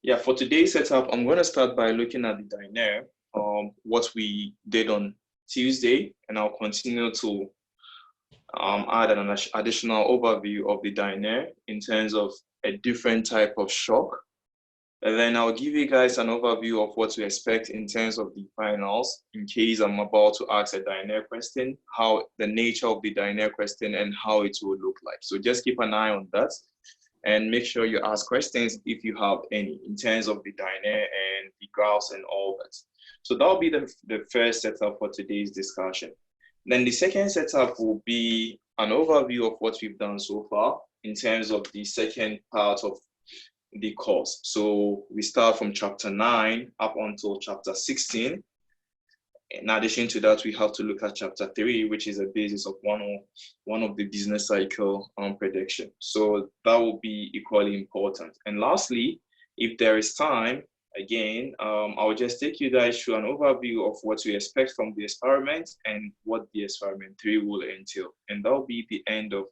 Yeah, for today's setup, I'm going to start by looking at the Dynare, what we did on Tuesday, and I'll continue to add an additional overview of the Dynare in terms of a different type of shock. And then I'll give you guys an overview of what to expect in terms of the finals, in case I'm about to ask a Dynare question, how the nature of the Dynare question and how it will look like. So just keep an eye on that and make sure you ask questions if you have any in terms of the Dynare and the graphs and all that. So that'll be the first setup for today's discussion. Then the second setup will be an overview of what we've done so far in terms of the second part of the course. So we start from chapter 9 up until chapter 16. In addition to that, we have to look at chapter 3, which is a basis of one of the business cycle prediction. So that will be equally important. And lastly, if there is time, again, I'll just take you guys through an overview of what we expect from the experiment and what the experiment 3 will entail. And that will be the end of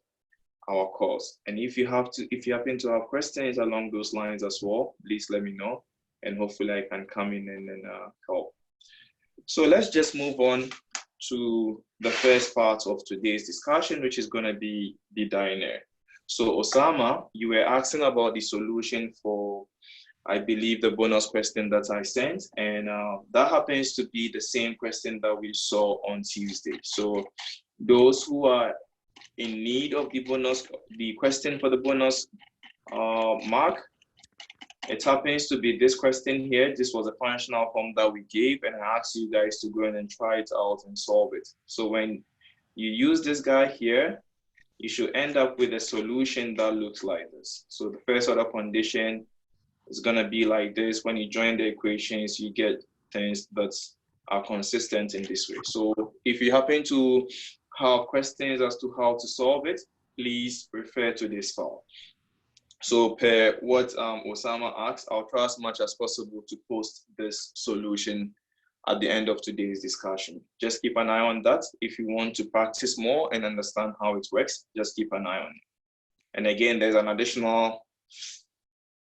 our course. And if you happen to have questions along those lines as well, please let me know, and hopefully I can come in and help. So let's just move on to the first part of today's discussion, which is going to be the Dynare. So Osama, you were asking about the solution for, I believe, the bonus question that I sent, and that happens to be the same question that we saw on Tuesday. So those who are in need of the question for the bonus mark, it happens to be this question here. This was a functional form that we gave, and I asked you guys to go in and try it out and solve it. So when you use this guy here, you should end up with a solution that looks like this. So the first order condition is going to be like this. When you join the equations, you get things that are consistent in this way. So if you happen to have questions as to how to solve it, please refer to this file. So per what Osama asked, I'll try as much as possible to post this solution at the end of today's discussion. Just keep an eye on that. If you want to practice more and understand how it works, just keep an eye on it. And again, there's an additional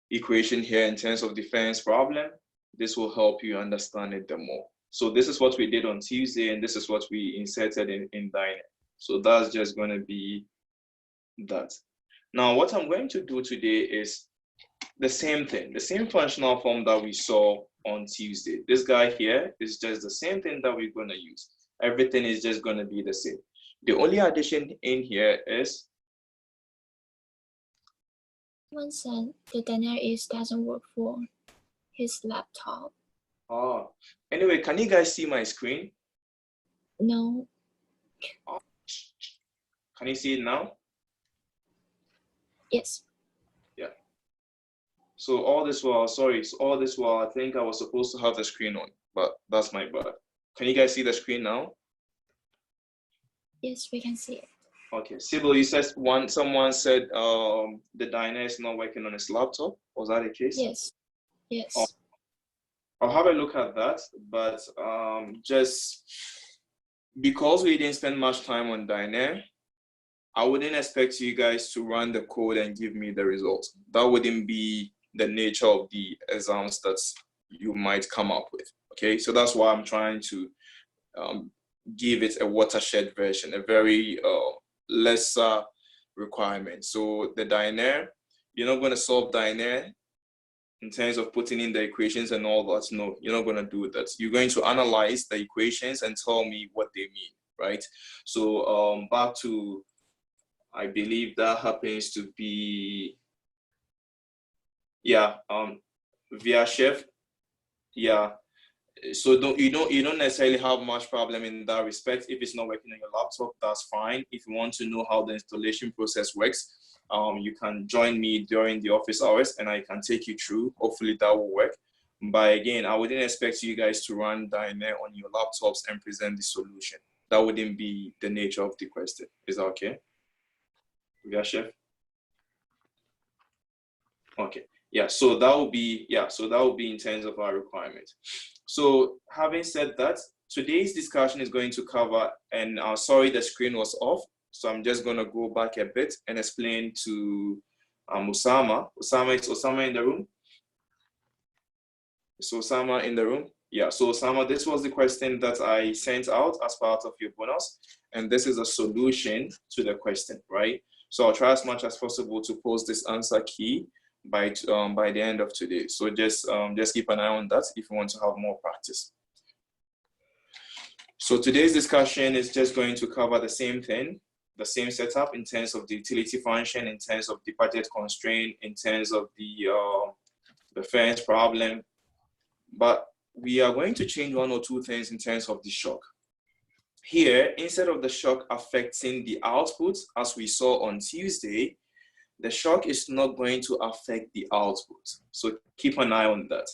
equation here in terms of difference problem. This will help you understand it the more. So this is what we did on Tuesday, and this is what we inserted in Dynare. So that's just going to be that. Now, what I'm going to do today is the same thing, the same functional form that we saw on Tuesday. This guy here is just the same thing that we're going to use. Everything is just going to be the same. The only addition in here is one said the Dynare doesn't work for his laptop. Oh, anyway, can you guys see my screen? No. Oh. Can you see it now? Yes. Yeah. So all this while, I think I was supposed to have the screen on, but that's my bad. Can you guys see the screen now? Yes, we can see it. Okay, Sybil, you said someone said the Dynare is not working on his laptop. Was that the case? Yes. Yes. Oh, I'll have a look at that, but just because we didn't spend much time on Dynare, I wouldn't expect you guys to run the code and give me the results. That wouldn't be the nature of the exams that you might come up with. Okay, so that's why I'm trying to give it a watershed version, a very lesser requirement. So the Dynare, you're not going to solve Dynare in terms of putting in the equations and all that. No, you're not going to do that. You're going to analyze the equations and tell me what they mean, right? So back to, I believe that happens to be, yeah, via chef, yeah. So you don't necessarily have much problem in that respect. If it's not working on your laptop, that's fine. If you want to know how the installation process works, you can join me during the office hours and I can take you through. Hopefully that will work. But again, I wouldn't expect you guys to run Dynare on your laptops and present the solution. That wouldn't be the nature of the question. Is that okay? Yeah, chef. Okay. Yeah, so that will be in terms of our requirement. So having said that, today's discussion is going to cover, and sorry, the screen was off. So I'm just going to go back a bit and explain to Osama. Osama, is Osama in the room? So Osama in the room? Yeah, so Osama, this was the question that I sent out as part of your bonus, and this is a solution to the question, right? So I'll try as much as possible to post this answer key by the end of today. So just keep an eye on that if you want to have more practice. So today's discussion is just going to cover the same thing, the same setup in terms of the utility function, in terms of the budget constraint, in terms of the first problem. But we are going to change one or two things in terms of the shock. Here, instead of the shock affecting the output, as we saw on Tuesday, the shock is not going to affect the output. So keep an eye on that.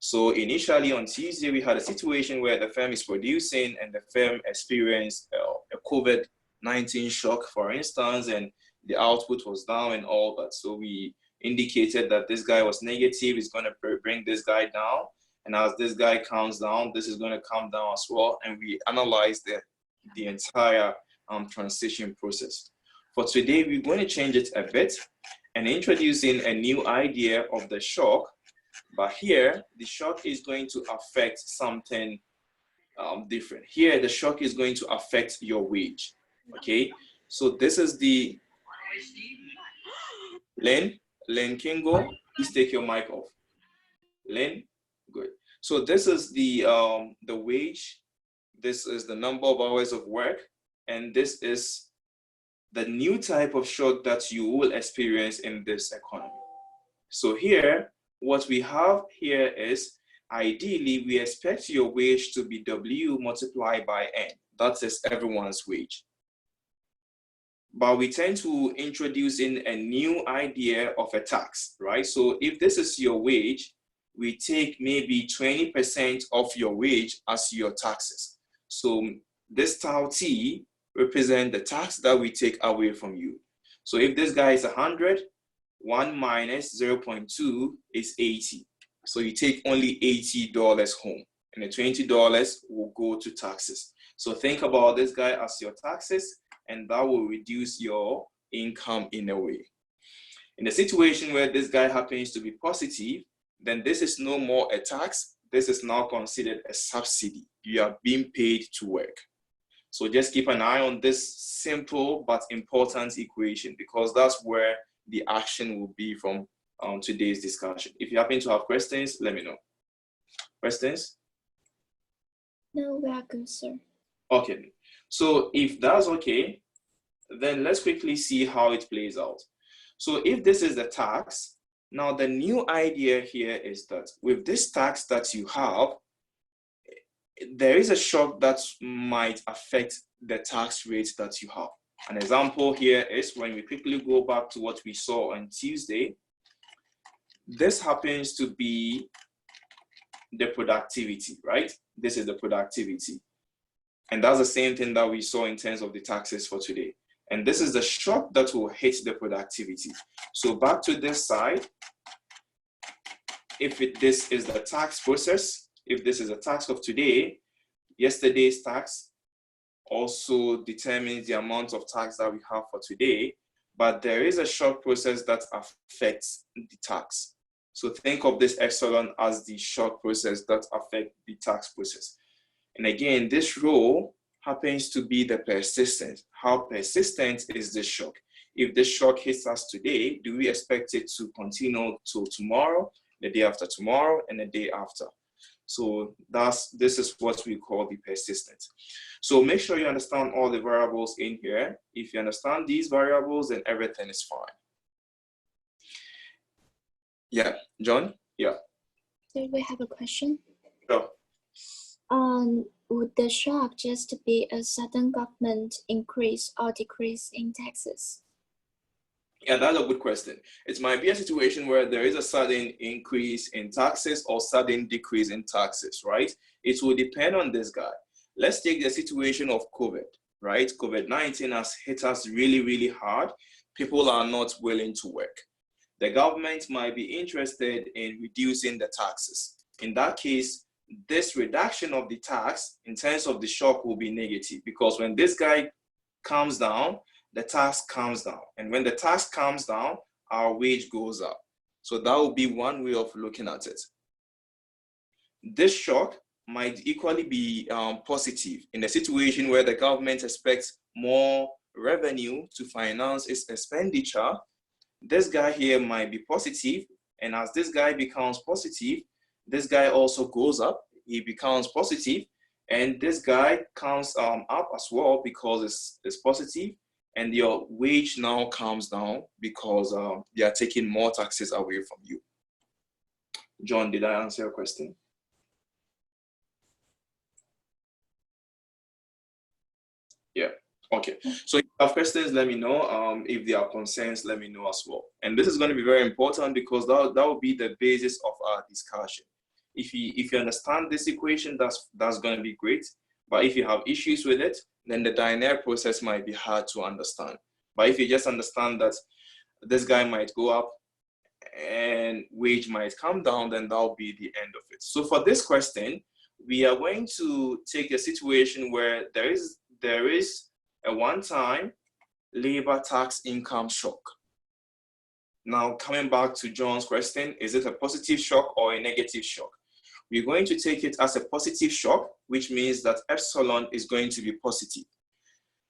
So initially on Tuesday, we had a situation where the firm is producing and the firm experienced a COVID-19 shock, for instance, and the output was down and all that. So we indicated that this guy was negative, it's going to bring this guy down. And as this guy comes down, this is going to come down as well. And we analyzed the entire transition process. For today, we're going to change it a bit and introduce in a new idea of the shock. But here, the shock is going to affect something different. Here, the shock is going to affect your wage. Okay, so this is the Len Kingo. Please take your mic off. Len, good. So this is the wage. This is the number of hours of work, and this is the new type of shock that you will experience in this economy. So here, what we have here is, ideally, we expect your wage to be W multiplied by N. That is everyone's wage. But we tend to introduce in a new idea of a tax, right? So if this is your wage, we take maybe 20% of your wage as your taxes. So this tau T represent the tax that we take away from you. So if this guy is 100, 1 minus 0.2 is 80. So you take only $80 home, and the $20 will go to taxes. So think about this guy as your taxes, and that will reduce your income in a way. In a situation where this guy happens to be positive, then this is no more a tax. This is now considered a subsidy. You are being paid to work. So just keep an eye on this simple but important equation, because that's where the action will be from today's discussion. If you happen to have questions, let me know. Questions? No, we are good, sir. Okay, so if that's okay, then let's quickly see how it plays out. So if this is the tax, now the new idea here is that with this tax that you have, there is a shock that might affect the tax rate that you have. An example here is when we quickly go back to what we saw on Tuesday. This happens to be the productivity, right? This is the productivity. And that's the same thing that we saw in terms of the taxes for today. And this is the shock that will hit the productivity. So back to this side, if this is the tax process, if this is a tax of today, yesterday's tax also determines the amount of tax that we have for today, but there is a shock process that affects the tax. So think of this epsilon as the shock process that affects the tax process. And again, this rho happens to be the persistence. How persistent is this shock? If this shock hits us today, do we expect it to continue till tomorrow, the day after tomorrow, and the day after? So this is what we call the persistence. So make sure you understand all the variables in here. If you understand these variables, then everything is fine. Yeah, John? Yeah. So we have a question. Sure. Would the shock just be a sudden government increase or decrease in taxes? Yeah, that's a good question. It might be a situation where there is a sudden increase in taxes or sudden decrease in taxes, right? It will depend on this guy. Let's take the situation of COVID, right? COVID-19 has hit us really, really hard. People are not willing to work. The government might be interested in reducing the taxes. In that case, this reduction of the tax in terms of the shock will be negative, because when this guy comes down, the tax comes down. And when the tax comes down, our wage goes up. So that will be one way of looking at it. this shock might equally be positive in a situation where the government expects more revenue to finance its expenditure. This guy here might be positive, and as this guy becomes positive, this guy also goes up, he becomes positive, and this guy comes up as well because it's positive, and your wage now comes down because they are taking more taxes away from you. John, did I answer your question? Yeah. Okay. So if you have questions, let me know. If there are concerns, let me know as well. And this is going to be very important because that will be the basis of our discussion. If you understand this equation, that's going to be great. But if you have issues with it, then the Dynare process might be hard to understand. But if you just understand that this guy might go up and wage might come down, then that'll be the end of it. So for this question, we are going to take a situation where there is a one-time labor tax income shock. Now, coming back to John's question, is it a positive shock or a negative shock? We're going to take it as a positive shock, which means that epsilon is going to be positive.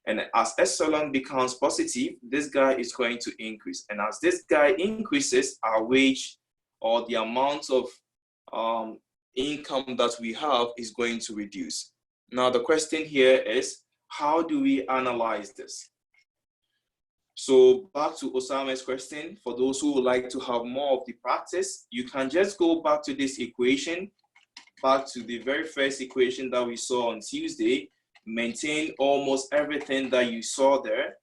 And as epsilon becomes positive, this guy is going to increase. And as this guy increases, our wage or the amount of income that we have is going to reduce. Now, the question here is, how do we analyze this? So back to Osama's question, for those who would like to have more of the practice, you can just go back to this equation, back to the very first equation that we saw on Tuesday, maintain almost everything that you saw there,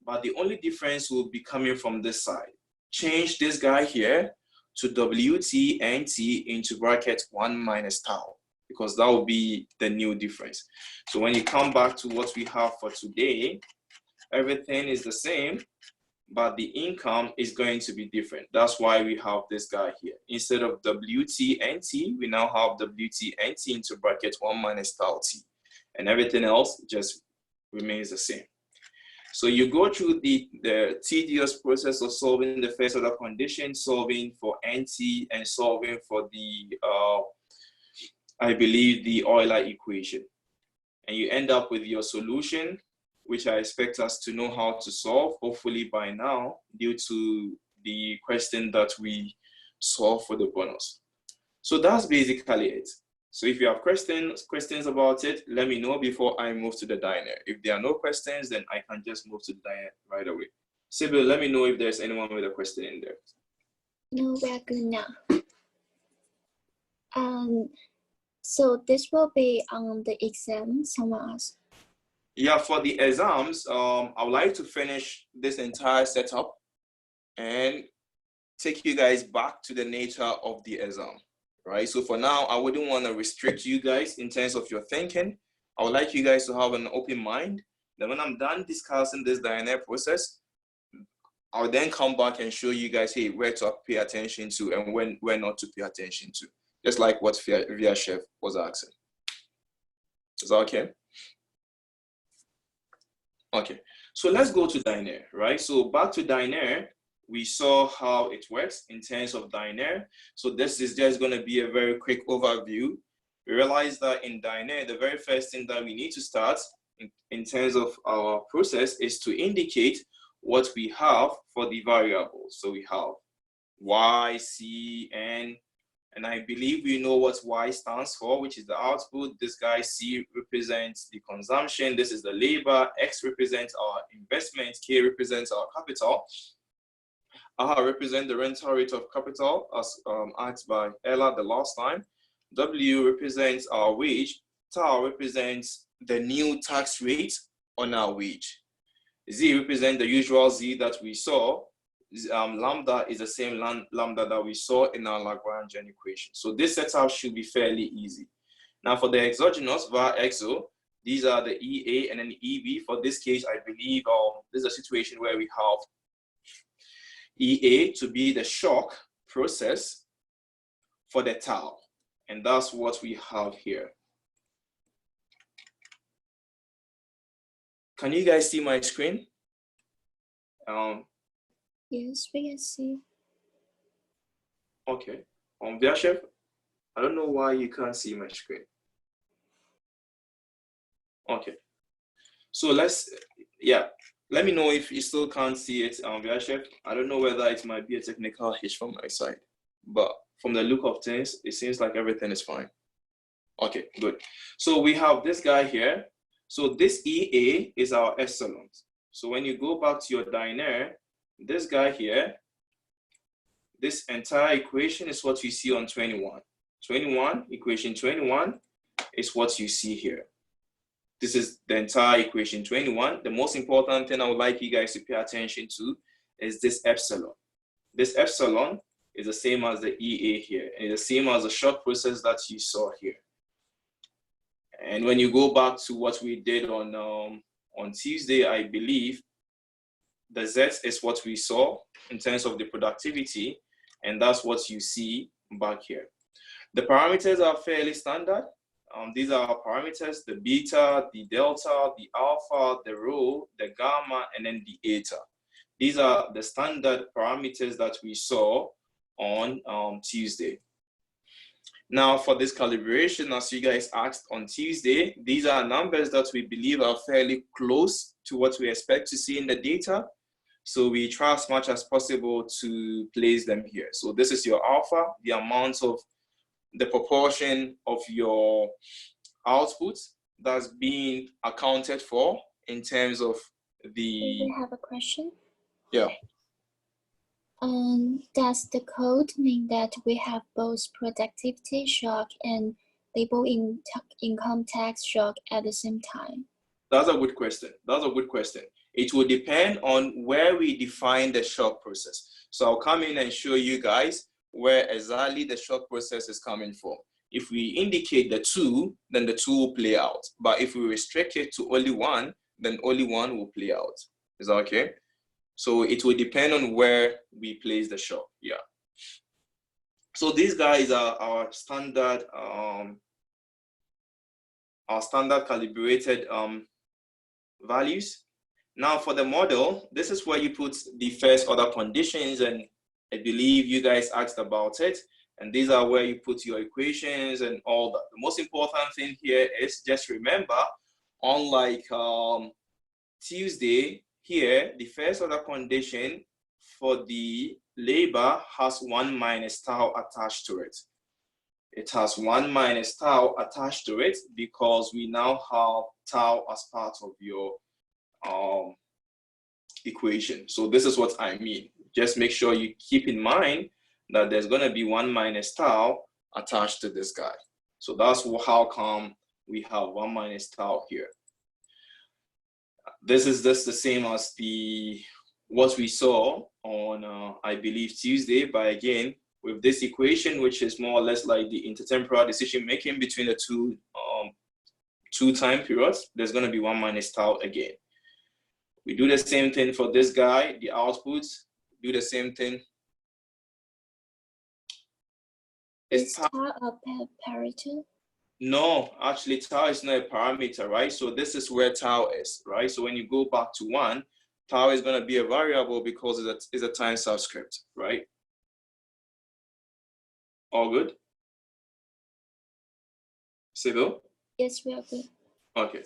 but the only difference will be coming from this side. Change this guy here to WTNT into bracket 1 minus tau, because that will be the new difference. So when you come back to what we have for today, everything is the same, but the income is going to be different. That's why we have this guy here. Instead of WTNT, we now have WTNT into bracket 1 minus tau t. And everything else just remains the same. So you go through the tedious process of solving the first order condition, solving for NT, and solving for the, I believe, the Euler equation. And you end up with your solution, which I expect us to know how to solve, hopefully by now, due to the question that we solved for the bonus. So that's basically it. So if you have questions about it, let me know before I move to the Dynare. If there are no questions, then I can just move to the Dynare right away. Sybil, let me know if there's anyone with a question in there. No, we're good now. So this will be on the exam, someone asked. Yeah, for the exams, I would like to finish this entire setup and take you guys back to the nature of the exam. Right, so for now, I wouldn't want to restrict you guys in terms of your thinking. I would like you guys to have an open mind. Then when I'm done discussing this Dynare process, I'll then come back and show you guys, hey, where to pay attention to and where not to pay attention to. Just like what Via Chef was asking. Is that okay? Okay, so let's go to Dynare, right? So back to Dynare. We saw how it works in terms of Dynare. So this is just going to be a very quick overview. We realize that in Dynare, the very first thing that we need to start in terms of our process is to indicate what we have for the variables. So we have Y, C, N, and I believe we know what Y stands for, which is the output. This guy C represents the consumption. This is the labor. X represents our investment. K represents our capital. R represent the rental rate of capital as asked by Ella the last time. W represents our wage. Tau represents the new tax rate on our wage. Z represents the usual Z that we saw. Lambda is the same lambda that we saw in our Lagrangian equation. So this setup should be fairly easy. Now for the exogenous via exo, these are the EA and then EB. For this case, I believe this is a situation where we have EA to be the shock process for the tau. And that's what we have here. Can you guys see my screen? Yes, we can see. Okay. Via Chef? I don't know why you can't see my screen. Okay. So let me know if you still can't see it, Vyashev. I don't know whether it might be a technical hitch from my side, but from the look of things, it seems like everything is fine. Okay, good. So we have this guy here. So this EA is our epsilon. So when you go back to your Dynare, this guy here, this entire equation is what you see on 21. Equation 21 is what you see here. This is the entire equation 21. The most important thing I would like you guys to pay attention to is this epsilon. This epsilon is the same as the EA here, and the same as the shock process that you saw here. And when you go back to what we did on Tuesday, I believe the Z is what we saw in terms of the productivity, and that's what you see back here. The parameters are fairly standard. These are our parameters: the beta, the delta, the alpha, the rho, the gamma, and then the eta. These are the standard parameters that we saw on Tuesday. Now, for this calibration, as you guys asked on Tuesday, these are numbers that we believe are fairly close to what we expect to see in the data. So we try as much as possible to place them here. So this is your alpha, the amount of the proportion of your output that's being accounted for in terms of the... We have a question. Yeah. Does the code mean that we have both productivity shock and labor income tax shock at the same time? That's a good question. That's a good question. It will depend on where we define the shock process. So I'll come in and show you guys where exactly the shock process is coming from. If we indicate the two, then the two will play out. But if we restrict it to only one, then only one will play out. Is that okay? So it will depend on where we place the shock. Yeah. So these guys are our standard calibrated values. Now for the model, this is where you put the first order conditions, and I believe you guys asked about it. And these are where you put your equations and all that. The most important thing here is just remember, unlike Tuesday, here, the first order condition for the labor has 1 minus tau attached to it. It has 1 minus tau attached to it because we now have tau as part of your equation. So this is what I mean. Just make sure you keep in mind that there's going to be 1 minus tau attached to this guy. So that's how come we have 1 minus tau here. This is just the same as what we saw on, I believe, Tuesday, but again, with this equation, which is more or less like the intertemporal decision making between the two time periods, there's going to be 1 minus tau again. We do the same thing for this guy, the outputs, do the same thing. Is tau a parameter? No, actually tau is not a parameter, right? So this is where tau is, right? So when you go back to 1, tau is going to be a variable because it's a time subscript, right? All good? Civil? Yes, we are good. Okay,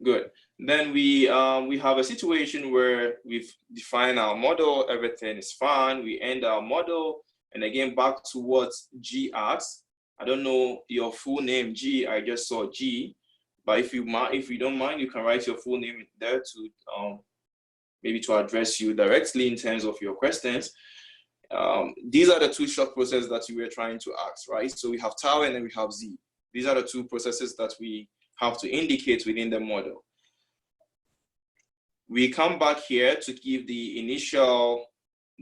good. Then we have a situation where we've defined our model, everything is fine, we end our model, and again, back to what G asks. I don't know your full name, G, I just saw G, but if you don't mind, you can write your full name there to maybe to address you directly in terms of your questions. These are the two shock processes that you were trying to ask, right? So we have tau and then we have Z. These are the two processes that we have to indicate within the model. We come back here to give the initial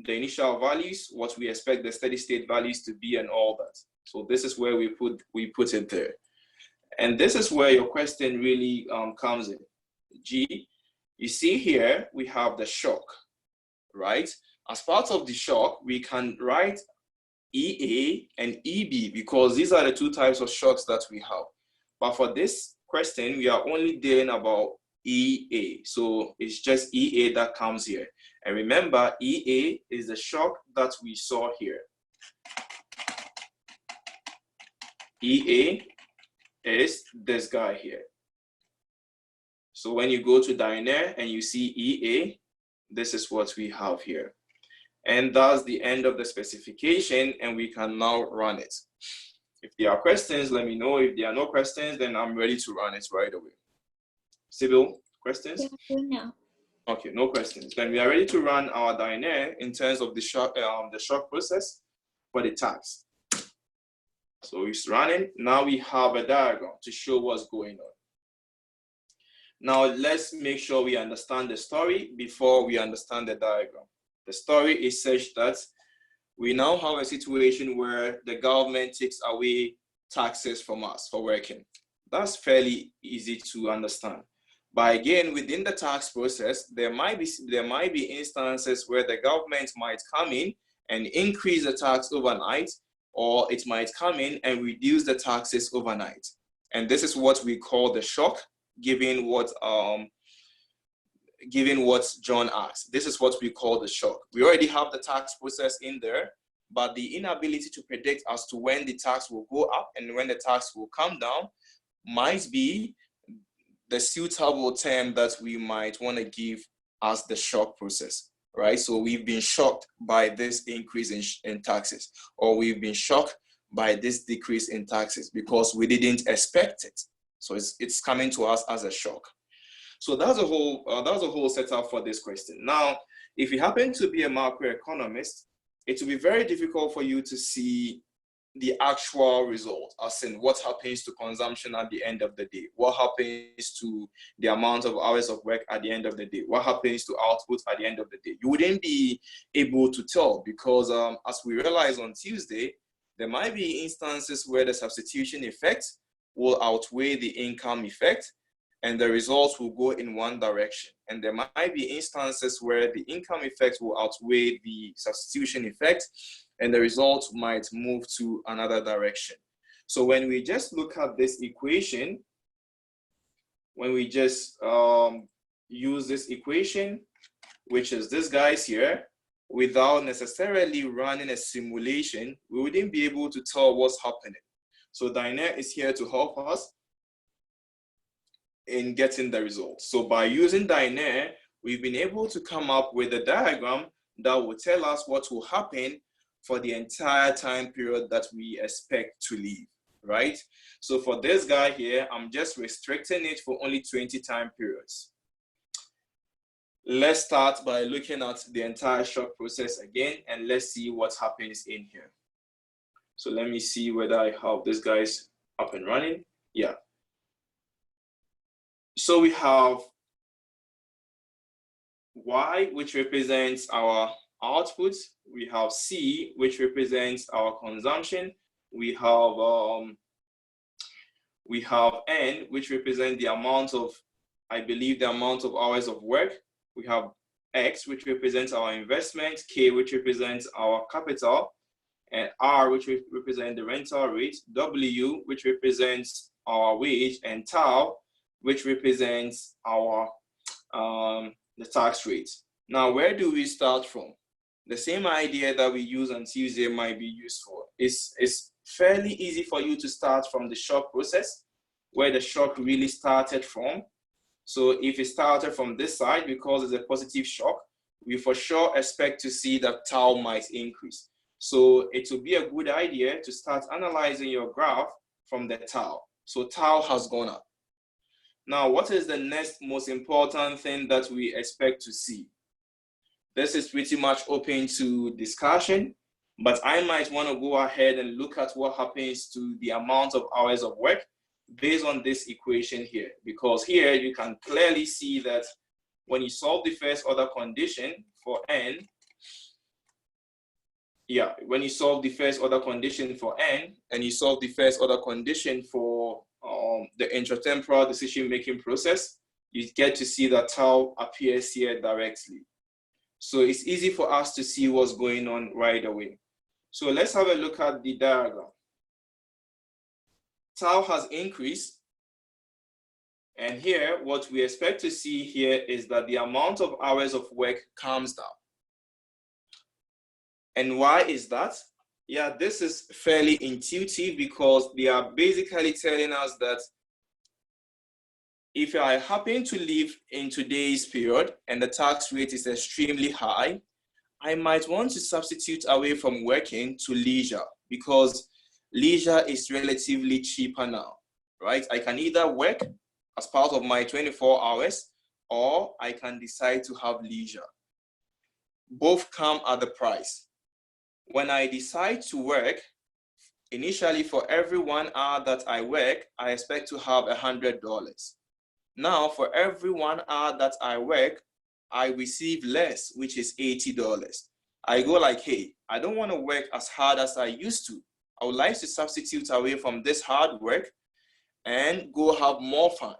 values, what we expect the steady state values to be and all that. So this is where we put it there. And this is where your question really comes in. G, you see here, we have the shock, right? As part of the shock, we can write EA and EB because these are the two types of shocks that we have. But for this question, we are only dealing about EA. So it's just EA that comes here. And remember, EA is the shock that we saw here. EA is this guy here. So when you go to Dynare and you see EA, this is what we have here. And that's the end of the specification, and we can now run it. If there are questions, let me know. If there are no questions, then I'm ready to run it right away. Sybil, questions? Yeah, now. Okay, no questions. Then we are ready to run our Dynare in terms of the shock process for the tax. So it's running. Now we have a diagram to show what's going on. Now let's make sure we understand the story before we understand the diagram. The story is such that we now have a situation where the government takes away taxes from us for working. That's fairly easy to understand. But again, within the tax process, there might be instances where the government might come in and increase the tax overnight, or it might come in and reduce the taxes overnight. And this is what we call the shock, given what John asked. This is what we call the shock. We already have the tax process in there, but the inability to predict as to when the tax will go up and when the tax will come down might be the suitable term that we might want to give as the shock process, right? So we've been shocked by this increase in taxes, or we've been shocked by this decrease in taxes because we didn't expect it. So it's coming to us as a shock. So that's a whole setup for this question. Now, if you happen to be a macroeconomist, it will be very difficult for you to see the actual result, as in what happens to consumption at the end of the day, what happens to the amount of hours of work at the end of the day, what happens to output at the end of the day. You wouldn't be able to tell because as we realized on Tuesday, there might be instances where the substitution effect will outweigh the income effect, and the results will go in one direction. And there might be instances where the income effect will outweigh the substitution effect, and the results might move to another direction. So when we just look at this equation, when we just use this equation, which is this guys here, without necessarily running a simulation, we wouldn't be able to tell what's happening. So Dynare is here to help us in getting the results. So by using Dynare, we've been able to come up with a diagram that will tell us what will happen for the entire time period that we expect to leave, right? So for this guy here, I'm just restricting it for only 20 time periods. Let's start by looking at the entire shock process again, and let's see what happens in here. So let me see whether I have this guys up and running. Yeah. So we have Y, which represents our output. We have C, which represents our consumption. We have N, which represents the amount of, I believe, the amount of hours of work. We have X, which represents our investment, K, which represents our capital, and R, which represents the rental rate, W, which represents our wage, and tau, which represents our the tax rate. Now, where do we start from? The same idea that we use on Tuesday might be useful. It's fairly easy for you to start from the shock process, where the shock really started from. So if it started from this side, because it's a positive shock, we for sure expect to see that tau might increase. So it would be a good idea to start analyzing your graph from the tau. So tau has gone up. Now, what is the next most important thing that we expect to see? This is pretty much open to discussion, but I might want to go ahead and look at what happens to the amount of hours of work based on this equation here, because here you can clearly see that when you solve the first order condition for N, when you solve the first order condition for N and you solve the first order condition for the intratemporal decision-making process, you get to see that tau appears here directly. So it's easy for us to see what's going on right away. So let's have a look at the diagram. Tau has increased. And here, what we expect to see here is that the amount of hours of work comes down. And why is that? Yeah, this is fairly intuitive because they are basically telling us that if I happen to live in today's period and the tax rate is extremely high, I might want to substitute away from working to leisure because leisure is relatively cheaper now, right? I can either work as part of my 24 hours or I can decide to have leisure. Both come at the price. When I decide to work, initially for every 1 hour that I work, I expect to have $100. Now, for every 1 hour that I work, I receive less, which is $80. I go like, hey, I don't want to work as hard as I used to. I would like to substitute away from this hard work and go have more fun,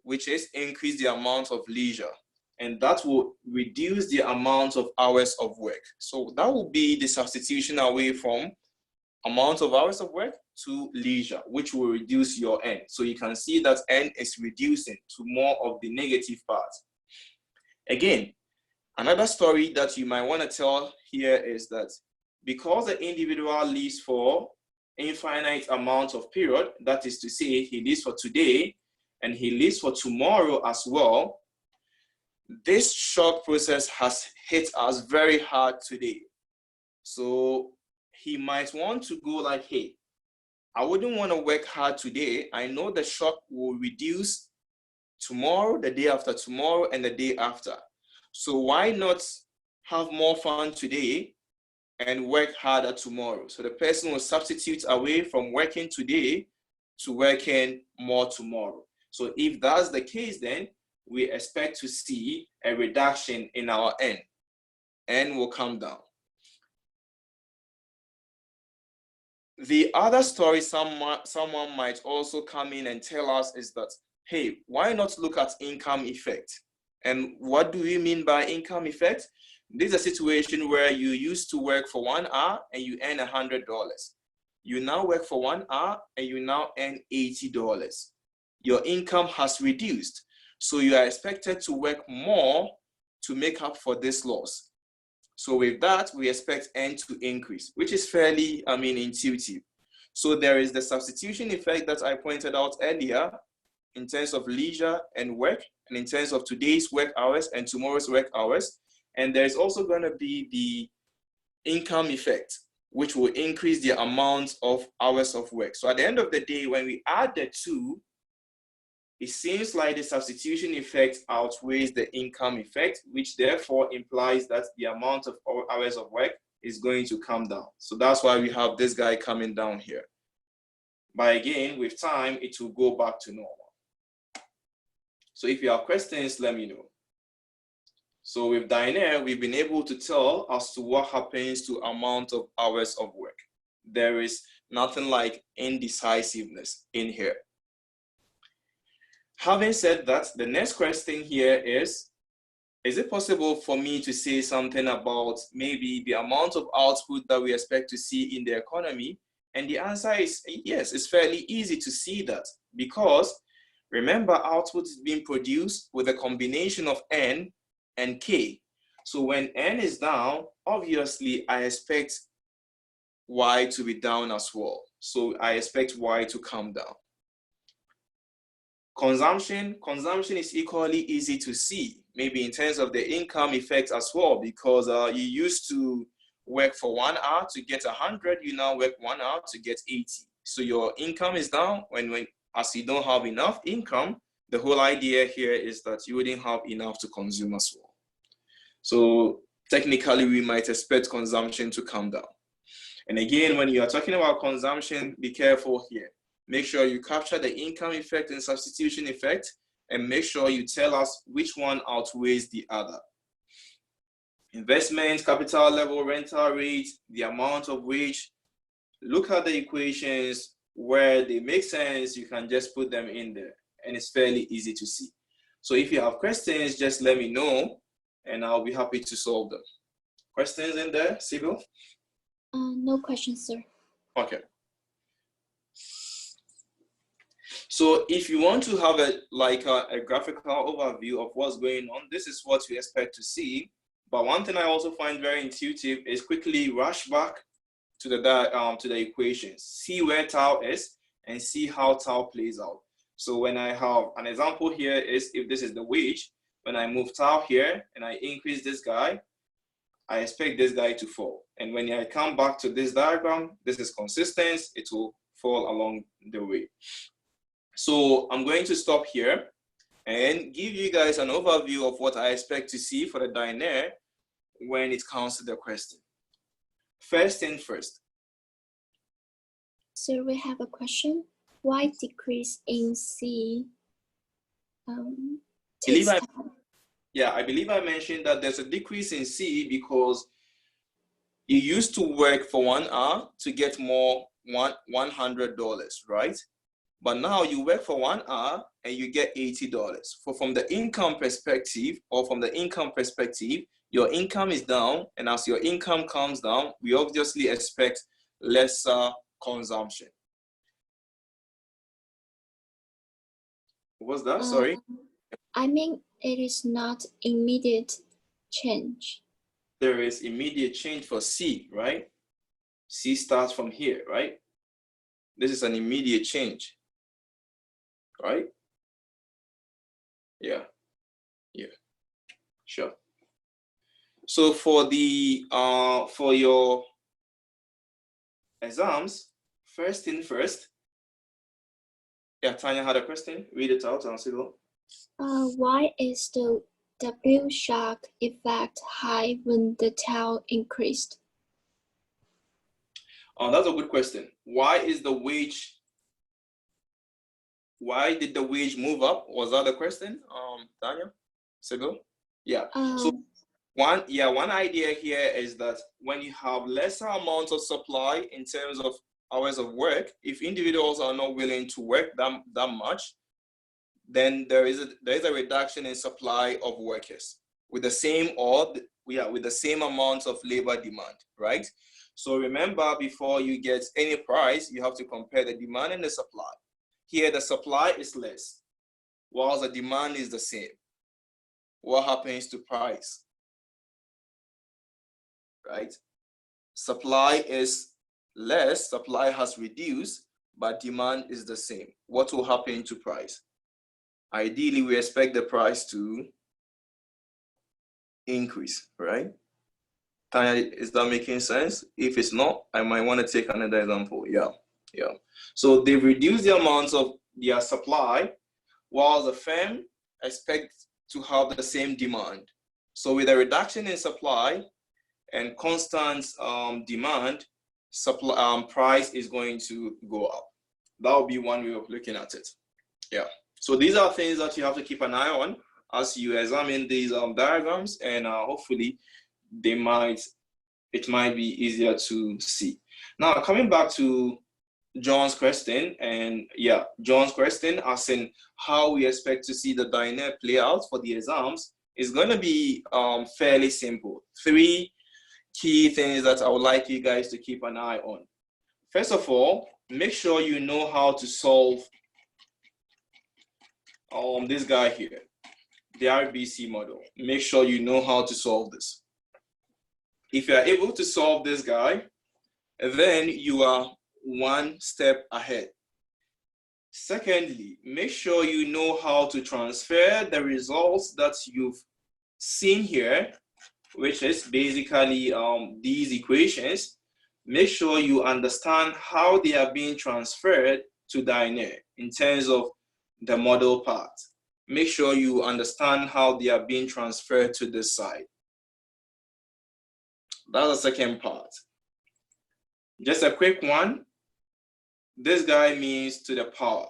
which is increase the amount of leisure. And that will reduce the amount of hours of work. So that will be the substitution away from amount of hours of work to leisure, which will reduce your N. So you can see that N is reducing to more of the negative part. Again, another story that you might want to tell here is that because the individual lives for infinite amount of period, that is to say, he lives for today and he lives for tomorrow as well, this shock process has hit us very hard today. So he might want to go like, hey, I wouldn't want to work hard today. I know the shock will reduce tomorrow, the day after tomorrow, and the day after. So why not have more fun today and work harder tomorrow? So the person will substitute away from working today to working more tomorrow. So if that's the case, then we expect to see a reduction in our N. N will come down. The other story someone might also come in and tell us is that, hey, why not look at income effect? And what do we mean by income effect? This is a situation where you used to work for 1 hour and you earn $100. You now work for 1 hour and you now earn $80. Your income has reduced. So you are expected to work more to make up for this loss. So with that, we expect N to increase, which is fairly, intuitive. So there is the substitution effect that I pointed out earlier in terms of leisure and work, and in terms of today's work hours and tomorrow's work hours. And there's also going to be the income effect, which will increase the amount of hours of work. So at the end of the day, when we add the two, it seems like the substitution effect outweighs the income effect, which therefore implies that the amount of hours of work is going to come down. So that's why we have this guy coming down here. But again, with time, it will go back to normal. So if you have questions, let me know. So with Dynare, we've been able to tell as to what happens to amount of hours of work. There is nothing like indecisiveness in here. Having said that, the next question here is it possible for me to say something about maybe the amount of output that we expect to see in the economy? And the answer is yes, it's fairly easy to see that because remember, output is being produced with a combination of N and K. So when N is down, obviously I expect Y to be down as well. So I expect Y to come down. Consumption is equally easy to see, maybe in terms of the income effect as well, because you used to work for 1 hour to get 100, you now work 1 hour to get 80. So your income is down as you don't have enough income. The whole idea here is that you wouldn't have enough to consume as well. So technically, we might expect consumption to come down. And again, when you are talking about consumption, be careful here. Make sure you capture the income effect and substitution effect, and make sure you tell us which one outweighs the other. Investment, capital level, rental rate, the amount of which, look at the equations where they make sense, you can just put them in there, and it's fairly easy to see. So if you have questions, just let me know, and I'll be happy to solve them. Questions in there, Sybil? No questions, sir. Okay. So if you want to have a graphical overview of what's going on, this is what you expect to see. But one thing I also find very intuitive is quickly rush back to the equations. See where tau is and see how tau plays out. So when I have an example here is if this is the wage, when I move tau here and I increase this guy, I expect this guy to fall. And when I come back to this diagram, this is consistent, it will fall along the way. So I'm going to stop here and give you guys an overview of what I expect to see for the Dynare when it comes to the question. First thing first. So we have a question. Why decrease in C? I believe I mentioned that there's a decrease in C because you used to work for 1 hour to get more $100, right? But now you work for 1 hour and you get $80. From the income perspective, your income is down, and as your income comes down, we obviously expect lesser consumption. What's that? Sorry. I mean, it is not immediate change. There is immediate change for C, right? C starts from here, right? This is an immediate change, right? Yeah, sure. So for the for your exams, first thing first. Yeah, Tanya had a question. Read it out and see it. Why is the W shock effect high when the tau increased? That's a good question. Why did the wage move up? Was that the question, Tanya? Sibyl? Yeah. So one idea here is that when you have lesser amounts of supply in terms of hours of work, if individuals are not willing to work that much, then there is a reduction in supply of workers with the same amount of labor demand, right? So remember, before you get any price, you have to compare the demand and the supply. Here, the supply is less, while the demand is the same. What happens to price? Right? Supply is less, supply has reduced, but demand is the same. What will happen to price? Ideally, we expect the price to increase, right? Tanya, is that making sense? If it's not, I might want to take another example. Yeah. So they reduce the amounts of their supply, while the firm expects to have the same demand. So with a reduction in supply and constant demand, price is going to go up. That would be one way of looking at it. Yeah. So these are things that you have to keep an eye on as you examine these diagrams, and hopefully it might be easier to see. Now, coming back to John's question, and yeah, John's question as in how we expect to see the Dynare play out for the exams is going to be fairly simple. 3 key things that I would like you guys to keep an eye on. First of all, make sure you know how to solve this guy here, the RBC model. Make sure you know how to solve this. If you are able to solve this guy, then you are 1 step ahead. Secondly, make sure you know how to transfer the results that you've seen here, which is basically these equations. Make sure you understand how they are being transferred to Dynare in terms of the model part. Make sure you understand how they are being transferred to this side. That's the second part. Just a quick one. This guy means to the power.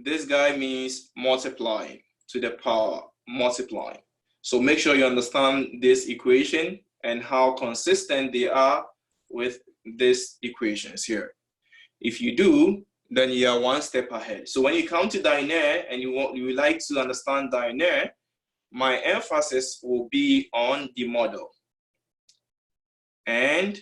This guy means multiplying, to the power, multiplying. So make sure you understand this equation and how consistent they are with these equations here. If you do, then you are 1 step ahead. So when you come to Dynare and you would like to understand Dynare, my emphasis will be on the model. And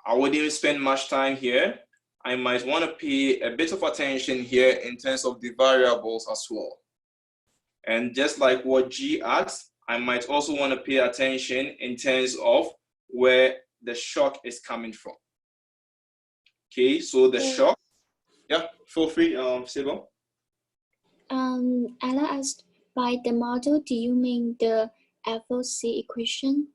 I wouldn't spend much time here. I might want to pay a bit of attention here in terms of the variables as well. And just like what G asked, I might also want to pay attention in terms of where the shock is coming from. Okay, so the shock, yeah, feel free, Sibyl. Ella asked, by the model, do you mean the FOC equation?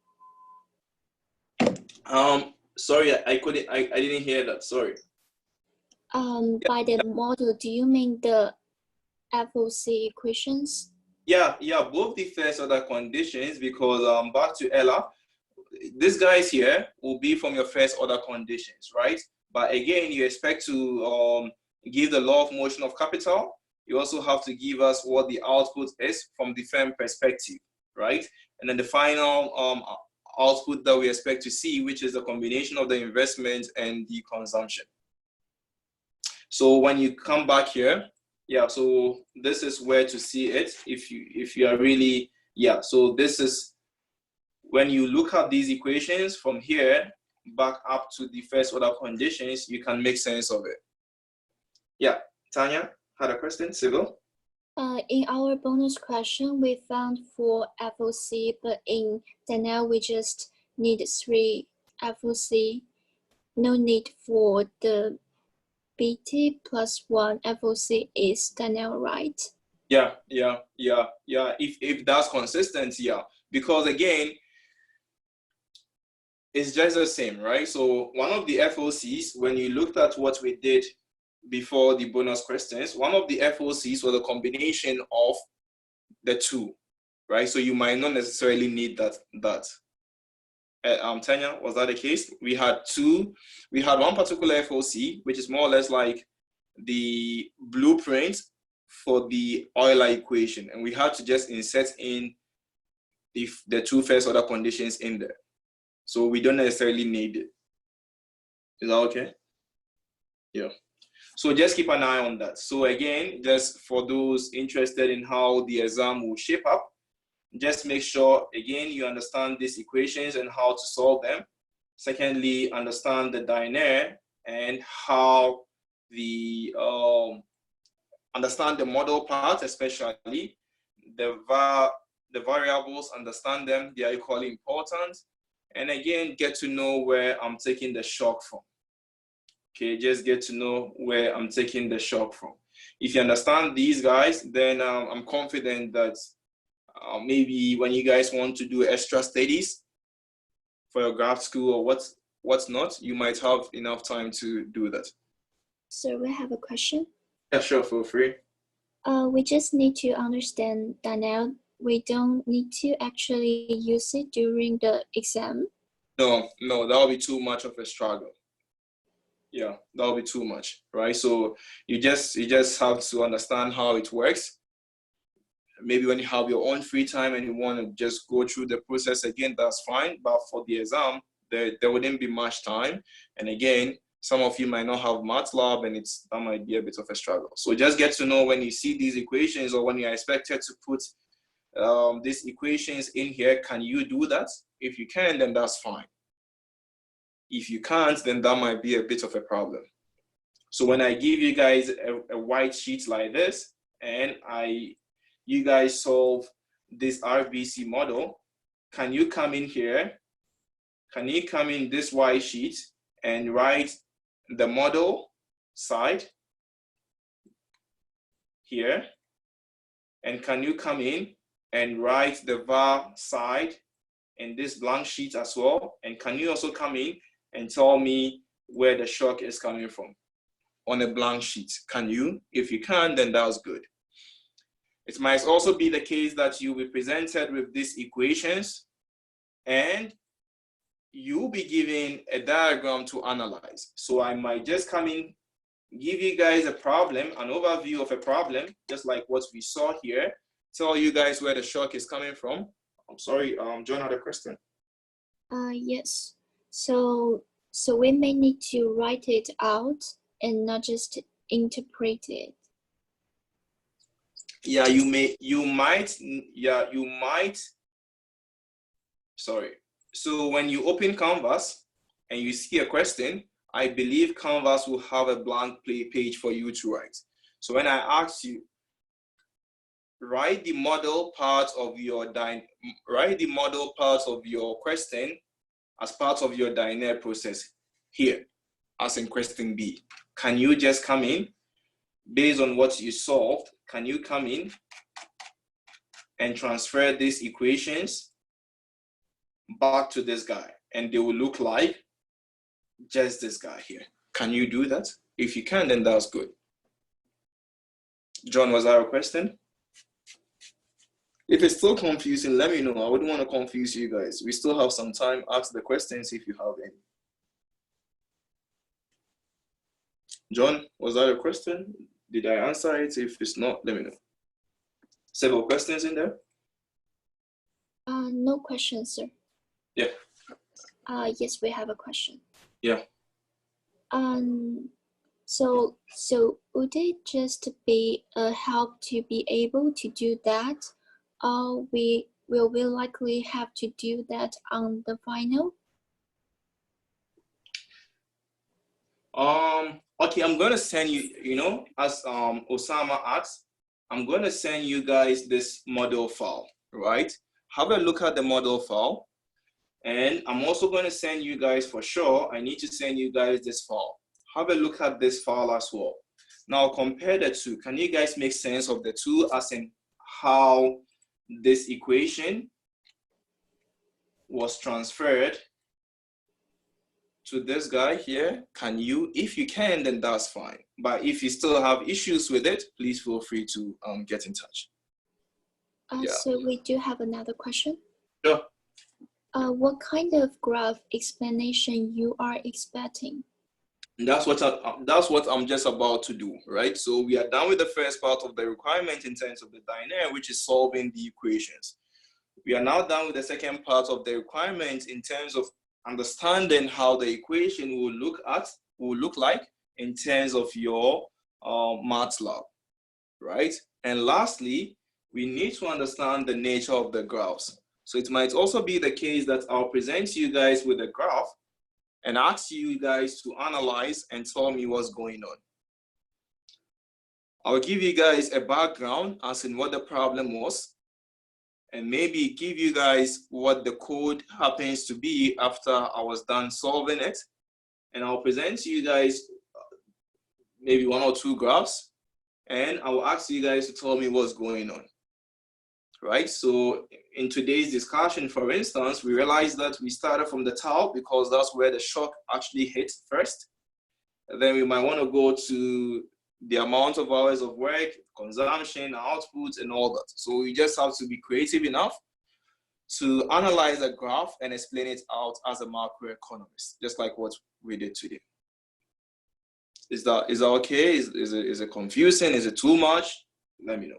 Sorry, I didn't hear that, sorry. By the model, do you mean the FOC equations? Yeah, both the first order conditions, because back to Ella, these guys here will be from your first order conditions, right? But again, you expect to give the law of motion of capital. You also have to give us what the output is from the firm perspective, right? And then the final output that we expect to see, which is the combination of the investment and the consumption. So when you come back here, yeah, so this is where to see it if you are really, yeah, so this is when you look at these equations from here back up to the first order conditions, you can make sense of it. Yeah, Tanya had a question, Civil? In our bonus question, we found 4 FOC, but in Dynare, we just need 3 FOC. No need for the BT plus 1 FOC is Dynare, right? Yeah. If that's consistent, yeah. Because again, it's just the same, right? So one of the FOCs, when you looked at what we did before the bonus questions, one of the FOCs was a combination of the two, right? So you might not necessarily need that. Tanya, was that the case? We had one particular FOC, which is more or less like the blueprint for the Euler equation, and we had to just insert in the 2 first order conditions in there. So we don't necessarily need it. Is that okay? Yeah. So just keep an eye on that. So again, just for those interested in how the exam will shape up, just make sure, again, you understand these equations and how to solve them. Secondly, understand the Dynare and how the, understand the model part, especially the variables, understand them, they are equally important. And again, get to know where I'm taking the shock from. Okay, just get to know where I'm taking the shock from. If you understand these guys, then I'm confident that maybe when you guys want to do extra studies for your grad school or what's not, you might have enough time to do that. So we have a question. Yeah, sure, feel free. We just need to understand Dynare. We don't need to actually use it during the exam. No, that will be too much of a struggle. Yeah, that will be too much, right? So you just have to understand how it works. Maybe when you have your own free time and you want to just go through the process again, that's fine. But for the exam, there wouldn't be much time. And again, some of you might not have MATLAB, and that might be a bit of a struggle. So just get to know when you see these equations or when you're expected to put these equations in here, can you do that? If you can, then that's fine. If you can't, then that might be a bit of a problem. So when I give you guys a white sheet like this, and you guys solve this RBC model, can you come in here? Can you come in this white sheet and write the model side here? And can you come in and write the var side in this blank sheet as well? And can you also come in and tell me where the shock is coming from on a blank sheet? Can you? If you can, then that's good. It might also be the case that you'll be presented with these equations and you'll be given a diagram to analyze. So I might just come in, give you guys a problem, an overview of a problem, just like what we saw here, tell you guys where the shock is coming from. I'm sorry, John had a question. Yes. So we may need to write it out and not just interpret it. Yeah, you might. Sorry. So when you open Canvas and you see a question, I believe Canvas will have a blank page for you to write. So when I ask you, write the model part of your question as part of your Dynare process here, as in question B, can you just come in based on what you solved? Can you come in and transfer these equations back to this guy, and they will look like just this guy here? Can you do that? If you can, then that's good. John, was that a question? If it's still confusing, let me know. I wouldn't want to confuse you guys. We still have some time. Ask the questions if you have any. John, was that a question? Did I answer it? If it's not, let me know. Several questions in there? No questions, sir. Yeah. Yes, we have a question. Yeah. So would it just be a help to be able to do that? Or will we likely have to do that on the final? Okay, I'm gonna send you, as Osama asked, I'm gonna send you guys this model file, right? Have a look at the model file. And I'm also gonna send you guys, for sure, I need to send you guys this file. Have a look at this file as well. Now compare the two. Can you guys make sense of the two, as in how this equation was transferred to this guy here? Can you? If you can, then that's fine. But if you still have issues with it, please feel free to get in touch. Yeah. So we do have another question. Sure. What kind of graph explanation you are expecting? That's what I'm just about to do, right? So we are done with the first part of the requirement in terms of the Dynare, which is solving the equations. We are now done with the second part of the requirement in terms of understanding how the equation will look like in terms of your MATLAB, right? And lastly, we need to understand the nature of the graphs. So it might also be the case that I'll present you guys with a graph and ask you guys to analyze and tell me what's going on. I'll give you guys a background as in what the problem was, and maybe give you guys what the code happens to be after I was done solving it. And I'll present to you guys maybe one or two graphs, and I will ask you guys to tell me what's going on, right? So in today's discussion, for instance, we realized that we started from the top because that's where the shock actually hit first. And then we might want to go to the amount of hours of work, consumption, output, and all that. So we just have to be creative enough to analyze a graph and explain it out as a macroeconomist, just like what we did today. Is that okay? Is it confusing? Is it too much? Let me know.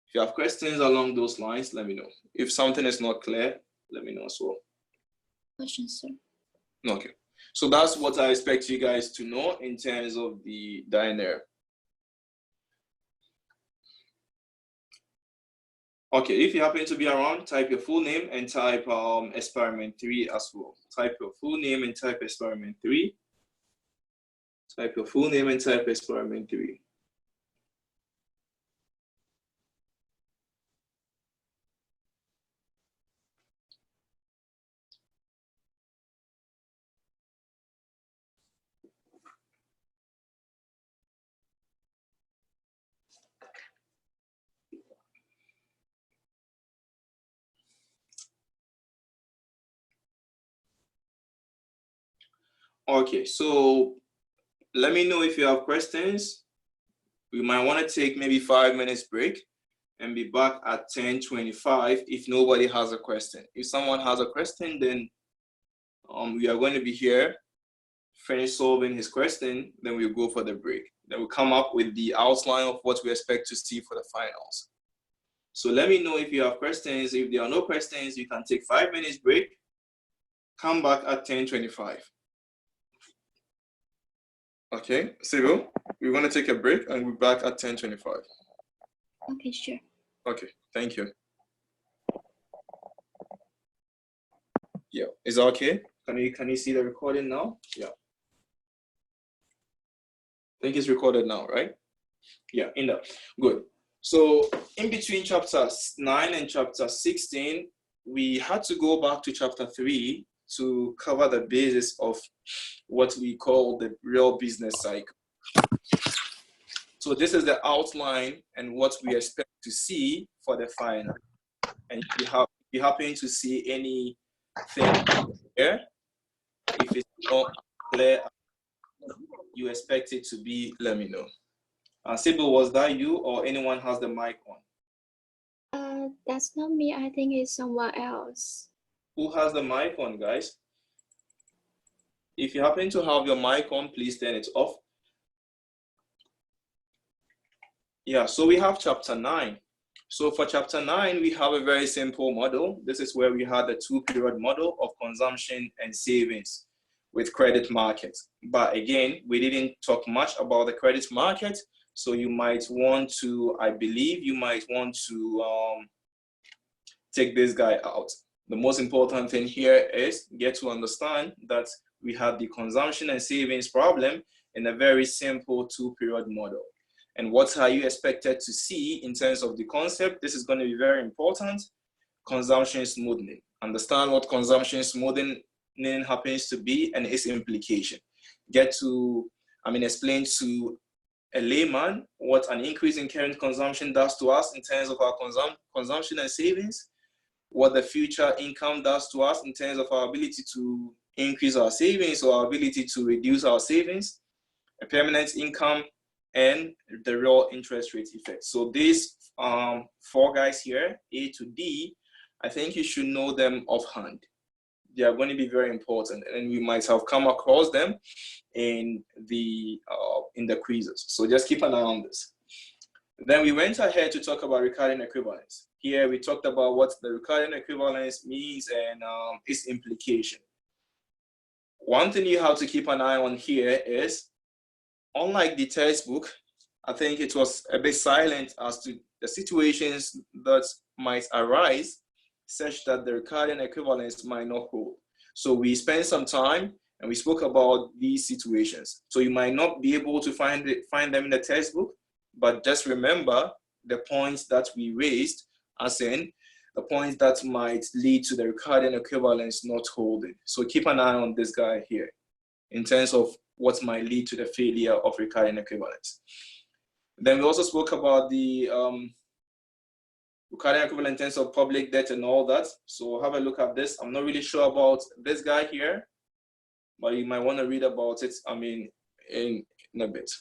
If you have questions along those lines, let me know. If something is not clear, let me know as well. Questions, sir. Okay. So that's what I expect you guys to know in terms of the Dynare. Okay, if you happen to be around, type your full name and type experiment 3 as well. Type your full name and type experiment 3. Type your full name and type experiment 3. Okay, so let me know if you have questions. We might want to take maybe 5 minutes break and be back at 10:25 if nobody has a question. If someone has a question, then we are going to be here, finish solving his question, then we'll go for the break. Then we'll come up with the outline of what we expect to see for the finals. So let me know if you have questions. If there are no questions, you can take 5 minutes break, come back at 10:25. Okay, Sybil, we're going to take a break and we'll be back at 10:25. Okay, sure. Okay, thank you. Yeah, is that okay? Can you see the recording now? Yeah. I think it's recorded now, right? Yeah, good. So in between chapter 9 and chapter 16, we had to go back to chapter 3 to cover the basis of what we call the real business cycle. So this is the outline and what we expect to see for the final. And if you happen to see anything here, if it's not clear, you expect it to be, let me know. Sybil, was that you or anyone has the mic on? That's not me. I think it's someone else. Who has the mic on, guys? If you happen to have your mic on, please turn it off. Yeah, so we have chapter 9. So for chapter 9, we have a very simple model. This is where we had the 2-period model of consumption and savings with credit markets. But again, we didn't talk much about the credit market. So you might want to, I believe you might want to take this guy out. The most important thing here is get to understand that we have the consumption and savings problem in a very simple 2-period model. And what are you expected to see in terms of the concept? This is going to be very important. Consumption smoothing. Understand what consumption smoothing happens to be and its implication. Get to, explain to a layman what an increase in current consumption does to us in terms of our consumption and savings, what the future income does to us in terms of our ability to increase our savings or our ability to reduce our savings, a permanent income, and the real interest rate effect. So these 4 guys here, A to D, I think you should know them offhand. They are going to be very important, and you might have come across them in the quizzes. So just keep an eye on this. Then we went ahead to talk about recurring equivalence. Here we talked about what the recurring equivalence means and its implication. One thing you have to keep an eye on here is, unlike the textbook, I think it was a bit silent as to the situations that might arise such that the recurring equivalence might not hold. So we spent some time and we spoke about these situations. So you might not be able to find them in the textbook, but just remember the points that we raised, as in the points that might lead to the recurring equivalence not holding. So keep an eye on this guy here in terms of what might lead to the failure of recurring equivalence. Then we also spoke about the recurring equivalent in terms of public debt and all that. So have a look at this. I'm not really sure about this guy here, but you might want to read about it, in a bit.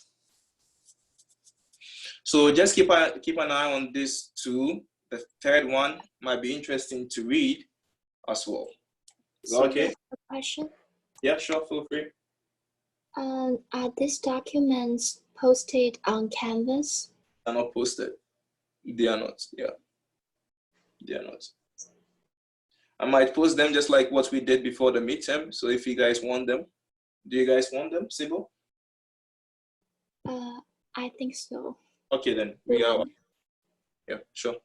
So just keep an eye on this too. The third one might be interesting to read as well. Is that okay? A question? Yeah, sure, feel free. Are these documents posted on Canvas? They're not posted. They are not, yeah. They are not. I might post them just like what we did before the midterm. So if you guys want them, do you guys want them, Sybil? I think so. Okay, then we are. Yeah, sure.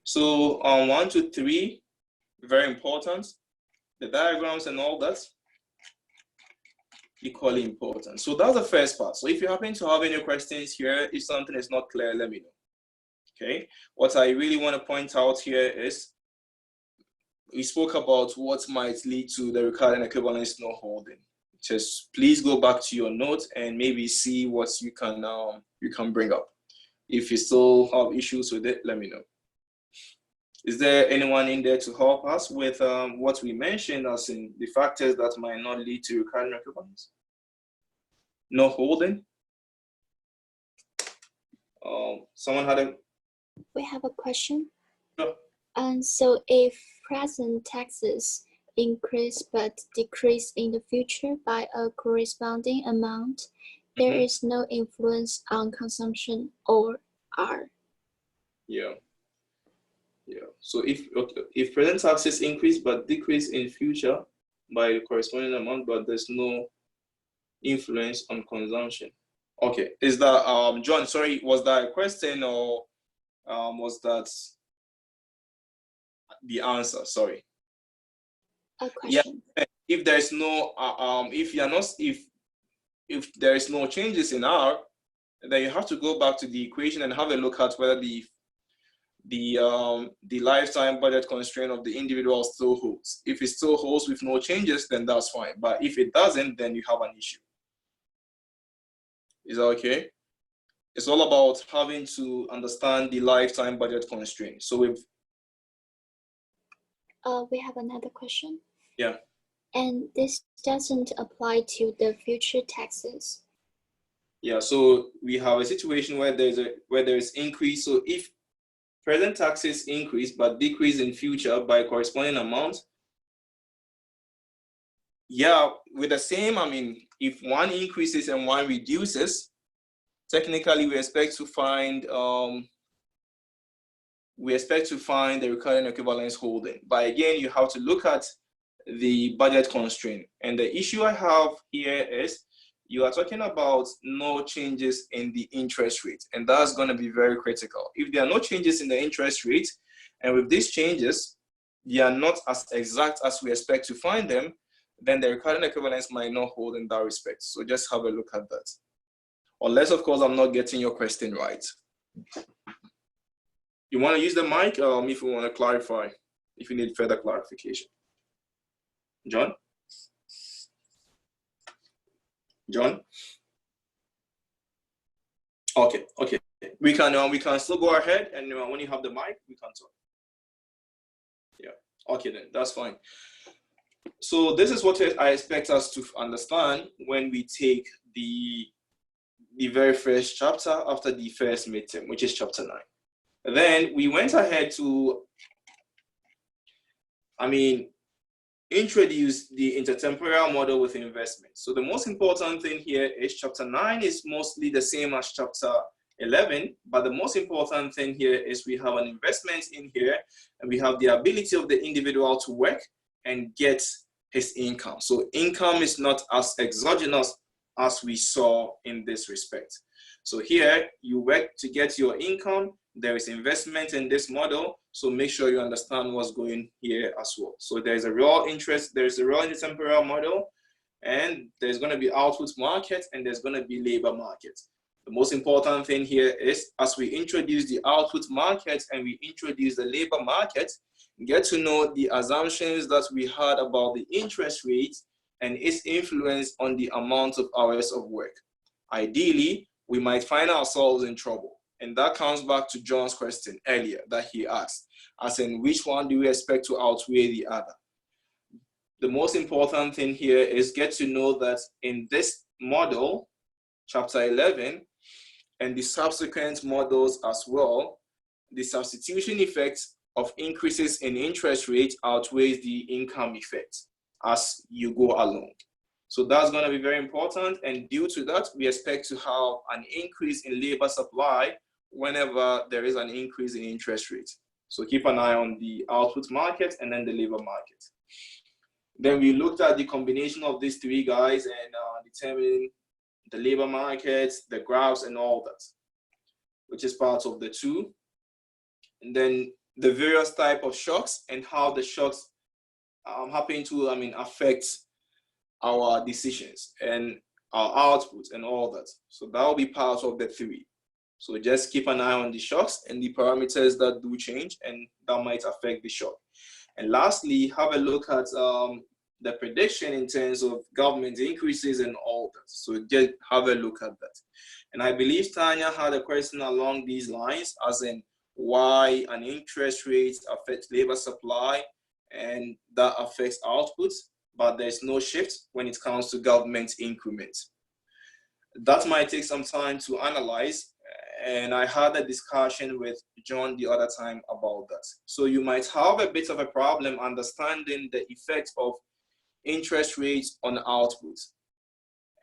So on 1 to 3, very important. The diagrams and all that, equally important. So that's the first part. So if you happen to have any questions here, if something is not clear, let me know. Okay. What I really want to point out here is we spoke about what might lead to the recurring equivalence not holding. Just please go back to your notes and maybe see what you can bring up. If you still have issues with it, let me know. Is there anyone in there to help us with what we mentioned as in the factors that might not lead to recurring equivalence? No holding? Someone had a... We have a question. Sure. And so if present taxes increase but decrease in the future by a corresponding amount, there is no influence on consumption or R. Yeah. Yeah. So if present taxes increase but decrease in future by the corresponding amount, but there's no influence on consumption. Okay. Is that John? Sorry, was that a question or was that the answer? Sorry. A question. Yeah. If there's no if there is no changes in R, then you have to go back to the equation and have a look at whether the lifetime budget constraint of the individual still holds. If it still holds with no changes, then that's fine. But if it doesn't, then you have an issue. Is that okay? It's all about having to understand the lifetime budget constraint. So we have another question. Yeah. And this doesn't apply to the future taxes. Yeah, so we have a situation where there is increase. So if present taxes increase but decrease in future by corresponding amount, yeah, with the same, I mean, if one increases and one reduces, technically we expect to find the recurring equivalence holding. But again, you have to look at the budget constraint. And the issue I have here is you are talking about no changes in the interest rate, and that's going to be very critical. If there are no changes in the interest rate, and with these changes, they are not as exact as we expect to find them, then the recurring equivalence might not hold in that respect. So just have a look at that. Unless, of course, I'm not getting your question right. You want to use the mic if you want to clarify, if you need further clarification. John? John? Okay. We can still go ahead, and when you have the mic, we can talk. Yeah. Okay, then that's fine. So this is what I expect us to understand when we take the very first chapter after the first midterm, which is chapter 9. Then we went ahead to, introduce the intertemporal model with investment. So the most important thing here is chapter 9 is mostly the same as chapter 11, but the most important thing here is we have an investment in here, and we have the ability of the individual to work and get his income. So income is not as exogenous as we saw in this respect. So here you work to get your income. There is investment in this model. So make sure you understand what's going here as well. So there's a real interest, there's a real intertemporal model, and there's going to be output market, and there's going to be labor market. The most important thing here is as we introduce the output market and we introduce the labor market, get to know the assumptions that we had about the interest rate and its influence on the amount of hours of work. Ideally, we might find ourselves in trouble. And that comes back to John's question earlier that he asked, as in which one do we expect to outweigh the other? The most important thing here is get to know that in this model, chapter 11, and the subsequent models as well, the substitution effect of increases in interest rate outweighs the income effect as you go along. So that's going to be very important. And due to that, we expect to have an increase in labor supply whenever there is an increase in interest rate. So keep an eye on the output market and then the labor market. Then we looked at the combination of these three guys and determining the labor market, the graphs, and all that, which is part of the 2. And then the various type of shocks and how the shocks happen to affect our decisions and our output and all that. So that will be part of the 3. So just keep an eye on the shocks and the parameters that do change and that might affect the shock. And lastly, have a look at the prediction in terms of government increases and all that. So just have a look at that. And I believe Tanya had a question along these lines, as in why an interest rate affects labor supply and that affects output, but there's no shift when it comes to government increments. That might take some time to analyze, and I had a discussion with John the other time about that. So you might have a bit of a problem understanding the effect of interest rates on output.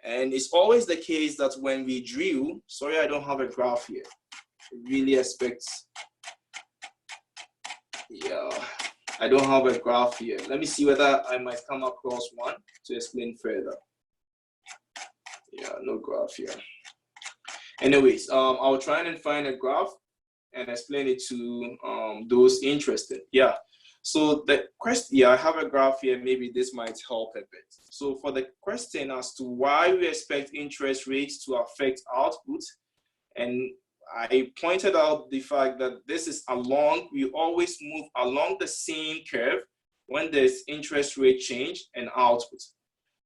And it's always the case that when we drill, sorry, I don't have a graph here. It really expects, yeah, I don't have a graph here. Let me see whether I might come across one to explain further. Yeah, no graph here. Anyways, I'll try and find a graph and explain it to those interested. Yeah, so the question, yeah, I have a graph here. Maybe this might help a bit. So for the question as to why we expect interest rates to affect output and I pointed out the fact that this is along, we always move along the same curve when there's interest rate change and output.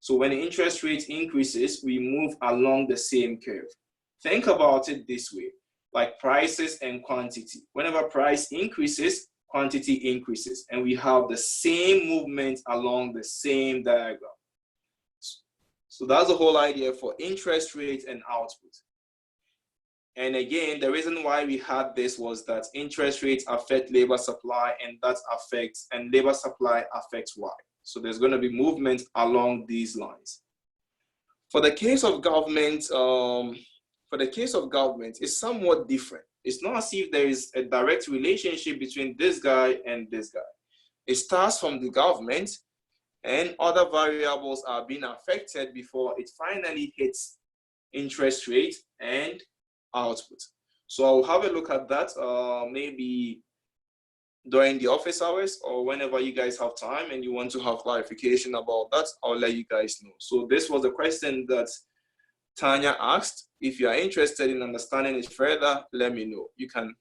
So when the interest rate increases, we move along the same curve. Think about it this way, like prices and quantity. Whenever price increases, quantity increases, and we have the same movement along the same diagram. So that's the whole idea for interest rate and output. And again, the reason why we had this was that interest rates affect labor supply, and labor supply affects Y. So there's going to be movement along these lines. For the case of government, it's somewhat different. It's not as if there is a direct relationship between this guy and this guy. It starts from the government, and other variables are being affected before it finally hits interest rate and output. So I'll have a look at that maybe during the office hours, or whenever you guys have time and you want to have clarification about that, I'll let you guys know. So this was a question that Tanya asked. If you are interested in understanding it further, let me know. You can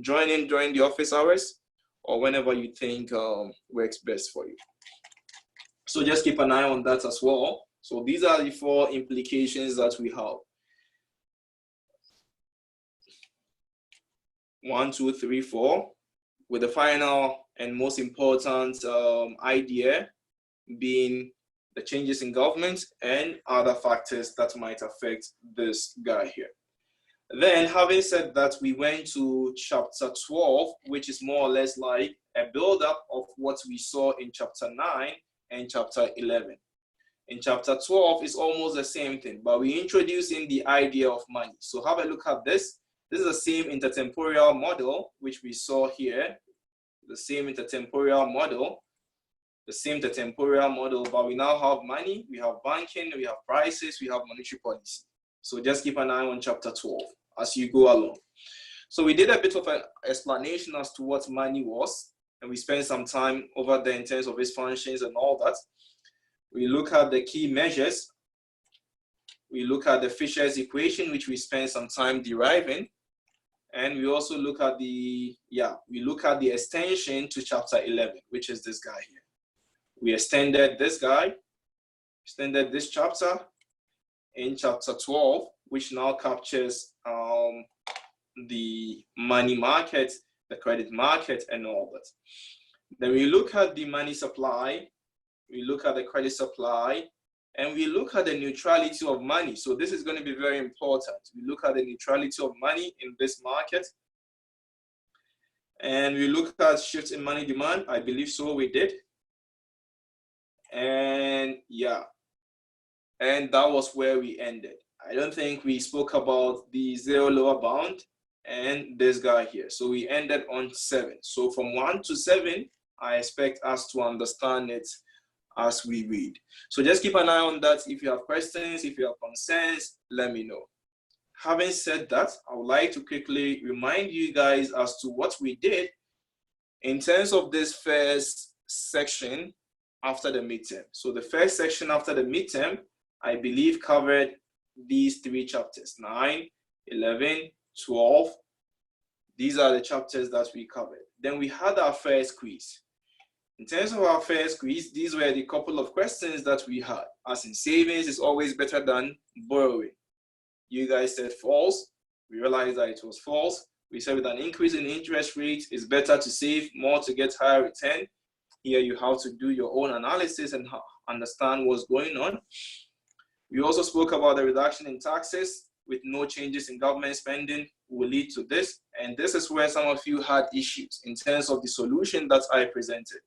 join in during the office hours or whenever you think works best for you. So just keep an eye on that as well. So these are the 4 implications that we have. 1, 2, 3, 4, with the final and most important idea being the changes in government and other factors that might affect this guy here. Then, having said that, we went to chapter 12, which is more or less like a build-up of what we saw in chapter 9 and chapter 11. In chapter 12, it's almost the same thing, but we introduce in the idea of money. So have a look at this. This is the same intertemporal model, which we saw here. The same intertemporal model, but we now have money, we have banking, we have prices, we have monetary policy. So just keep an eye on chapter 12 as you go along. So we did a bit of an explanation as to what money was, and we spent some time over there in terms of its functions and all that. We look at the key measures. We look at the Fisher's equation, which we spent some time deriving. And we also look at the extension to chapter 11, which is this guy here. We extended this chapter in chapter 12, which now captures the money market, the credit market, and all that. Then we look at the money supply, we look at the credit supply, and we look at the neutrality of money. So this is going to be very important. We look at the neutrality of money in this market. And we look at shifts in money demand. I believe so, we did. And yeah, and that was where we ended. I don't think we spoke about the 0 lower bound and this guy here. So we ended on 7. So from 1 to 7, I expect us to understand it as we read. So just keep an eye on that. If you have questions, if you have concerns, let me know. Having said that, I would like to quickly remind you guys as to what we did in terms of this first section after the midterm. So the first section after the midterm, I believe covered these 3 chapters, 9, 11, 12. These are the chapters that we covered. Then we had our first quiz. In terms of our first quiz, these were the couple of questions that we had. As in, savings is always better than borrowing. You guys said false. We realized that it was false. We said with an increase in interest rate, it's better to save more to get higher return. Here you have to do your own analysis and understand what's going on. We also spoke about the reduction in taxes with no changes in government spending will lead to this. And this is where some of you had issues in terms of the solution that I presented.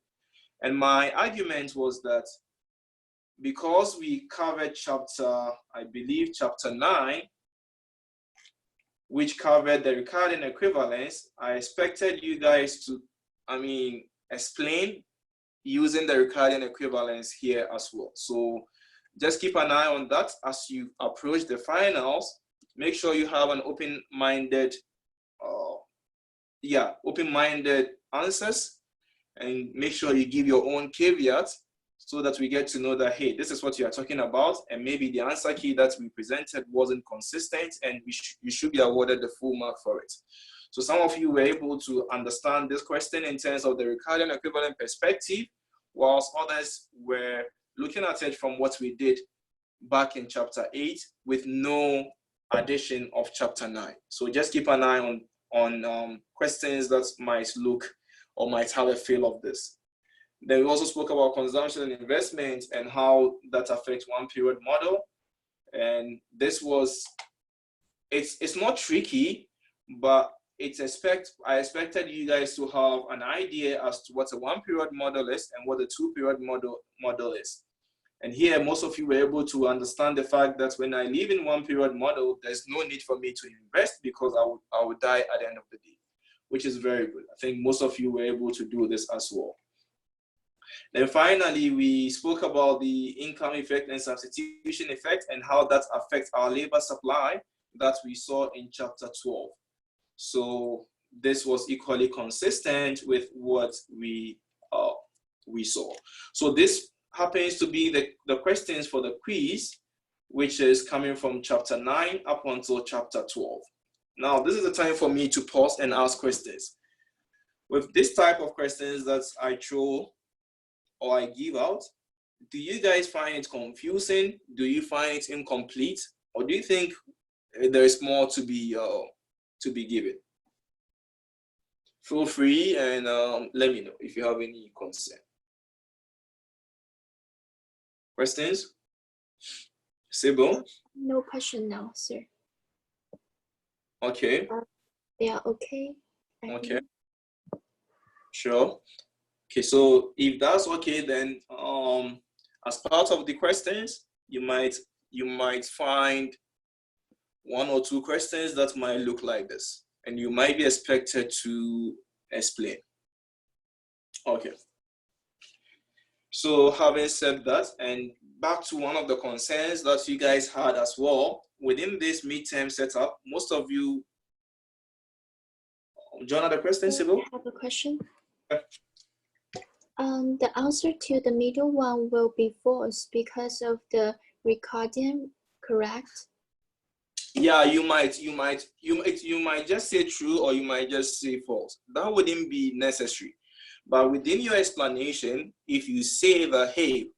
And my argument was that because we covered chapter, I believe chapter 9, which covered the Ricardian equivalence, I expected you guys to, explain using the Ricardian equivalence here as well. So just keep an eye on that as you approach the finals. Make sure you have an open-minded answers, and make sure you give your own caveats so that we get to know that, hey, this is what you are talking about, and maybe the answer key that we presented wasn't consistent, and you should be awarded the full mark for it. So some of you were able to understand this question in terms of the Ricardian equivalent perspective, whilst others were looking at it from what we did back in chapter 8 with no addition of chapter 9. So just keep an eye on questions that might look or might have a feel of this. Then we also spoke about consumption and investment and how that affects one period model. And this was, it's not tricky, but I expected you guys to have an idea as to what a one period model is and what a 2 period model is. And here, most of you were able to understand the fact that when I live in one period model, there's no need for me to invest because I would die at the end of the day, which is very good. I think most of you were able to do this as well. Then finally, we spoke about the income effect and substitution effect and how that affects our labor supply that we saw in chapter 12. So this was equally consistent with what we saw. So this happens to be the questions for the quiz, which is coming from chapter 9 up until chapter 12. Now, this is the time for me to pause and ask questions. With this type of questions that I throw or I give out, do you guys find it confusing? Do you find it incomplete? Or do you think there is more to be given? Feel free and let me know if you have any concern. Questions? Sybil? No question now, sir. Okay. Yeah, okay. Okay. Sure. Okay, so if that's okay, then as part of the questions, you might find 1 or 2 questions that might look like this, and you might be expected to explain. Okay. So having said that, and back to one of the concerns that you guys had as well, within this midterm setup, most of you, John, had a question, Sybil? I have a question. The answer to the middle one will be false because of the Ricardian, correct? Yeah, you might just say true or you might just say false. That wouldn't be necessary. But within your explanation, if you say that, hey,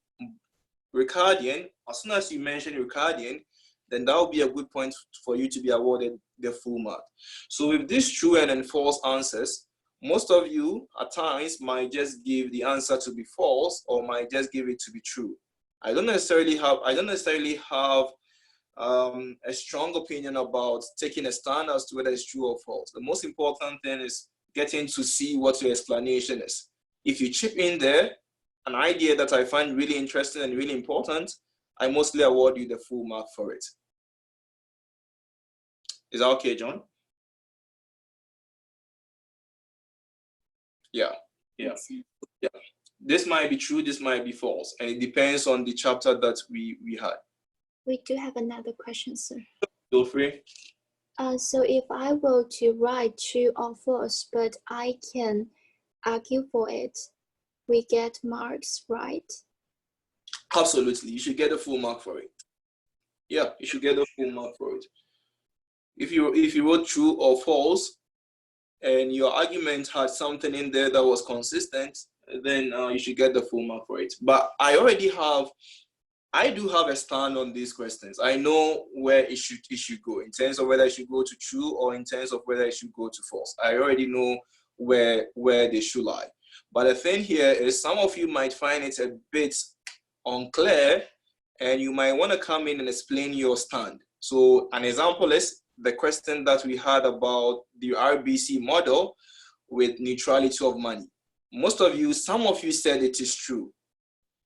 Ricardian, as soon as you mention Ricardian, then that will be a good point for you to be awarded the full mark. So with these true and then false answers, most of you at times might just give the answer to be false or might just give it to be true. I don't necessarily have a strong opinion about taking a stand as to whether it's true or false. The most important thing is getting to see what your explanation is. If you chip in there an idea that I find really interesting and really important, I mostly award you the full mark for it. Is that okay, John? Yeah. This might be true, this might be false, and it depends on the chapter that we had. We do have another question, sir. Feel free. So if I were to write true or false, but I can argue for it, we get marks, right? Absolutely, you should get a full mark for it. Yeah, you should get a full mark for it. If you wrote true or false, and your argument had something in there that was consistent, then you should get the full mark for it. But I do have a stand on these questions. I know where it should go in terms of whether it should go to true or in terms of whether it should go to false. I already know where they should lie. But the thing here is some of you might find it a bit unclear and you might want to come in and explain your stand. So an example is the question that we had about the RBC model with neutrality of money. Some of you said it is true,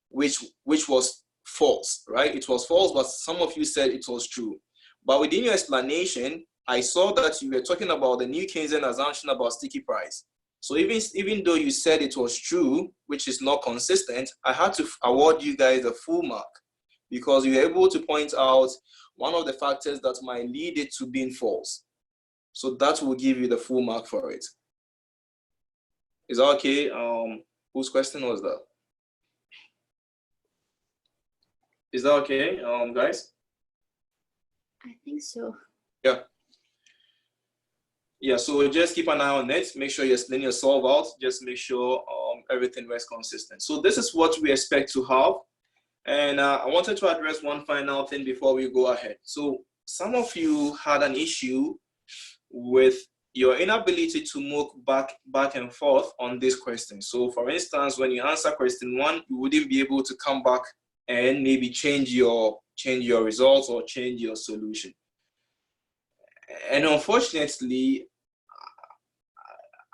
which was false, right? It was false, but some of you said it was true. But within your explanation, I saw that you were talking about the New Keynesian assumption about sticky price. So even though you said it was true, which is not consistent, I had to award you guys a full mark because you were able to point out one of the factors that might lead it to being false. So that will give you the full mark for it. Is that okay? Whose question was that? Is that okay, guys? I think so. Yeah. Yeah, so just keep an eye on it. Make sure you're explaining yourself out. Just make sure everything was consistent. So this is what we expect to have. And I wanted to address one final thing before we go ahead. So some of you had an issue with your inability to move back and forth on this question. So for instance, when you answer question 1, you wouldn't be able to come back and maybe change your results or change your solution. And unfortunately,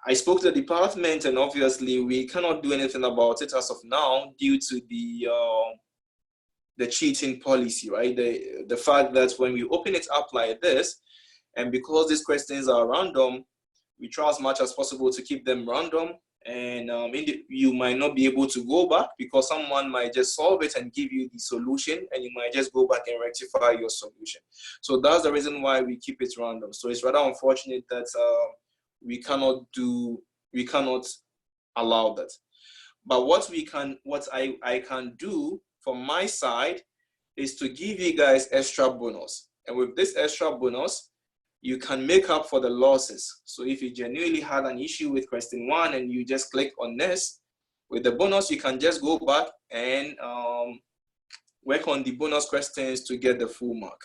I spoke to the department, and obviously we cannot do anything about it as of now due to the cheating policy, right? The fact that when we open it up like this, and because these questions are random, we try as much as possible to keep them random. And you might not be able to go back because someone might just solve it and give you the solution, and you might just go back and rectify your solution. So that's the reason why we keep it random. So it's rather unfortunate that we cannot allow that. But what I can do from my side is to give you guys extra bonus. And with this extra bonus, you can make up for the losses. So if you genuinely had an issue with question 1 and you just click on this, with the bonus, you can just go back and work on the bonus questions to get the full mark.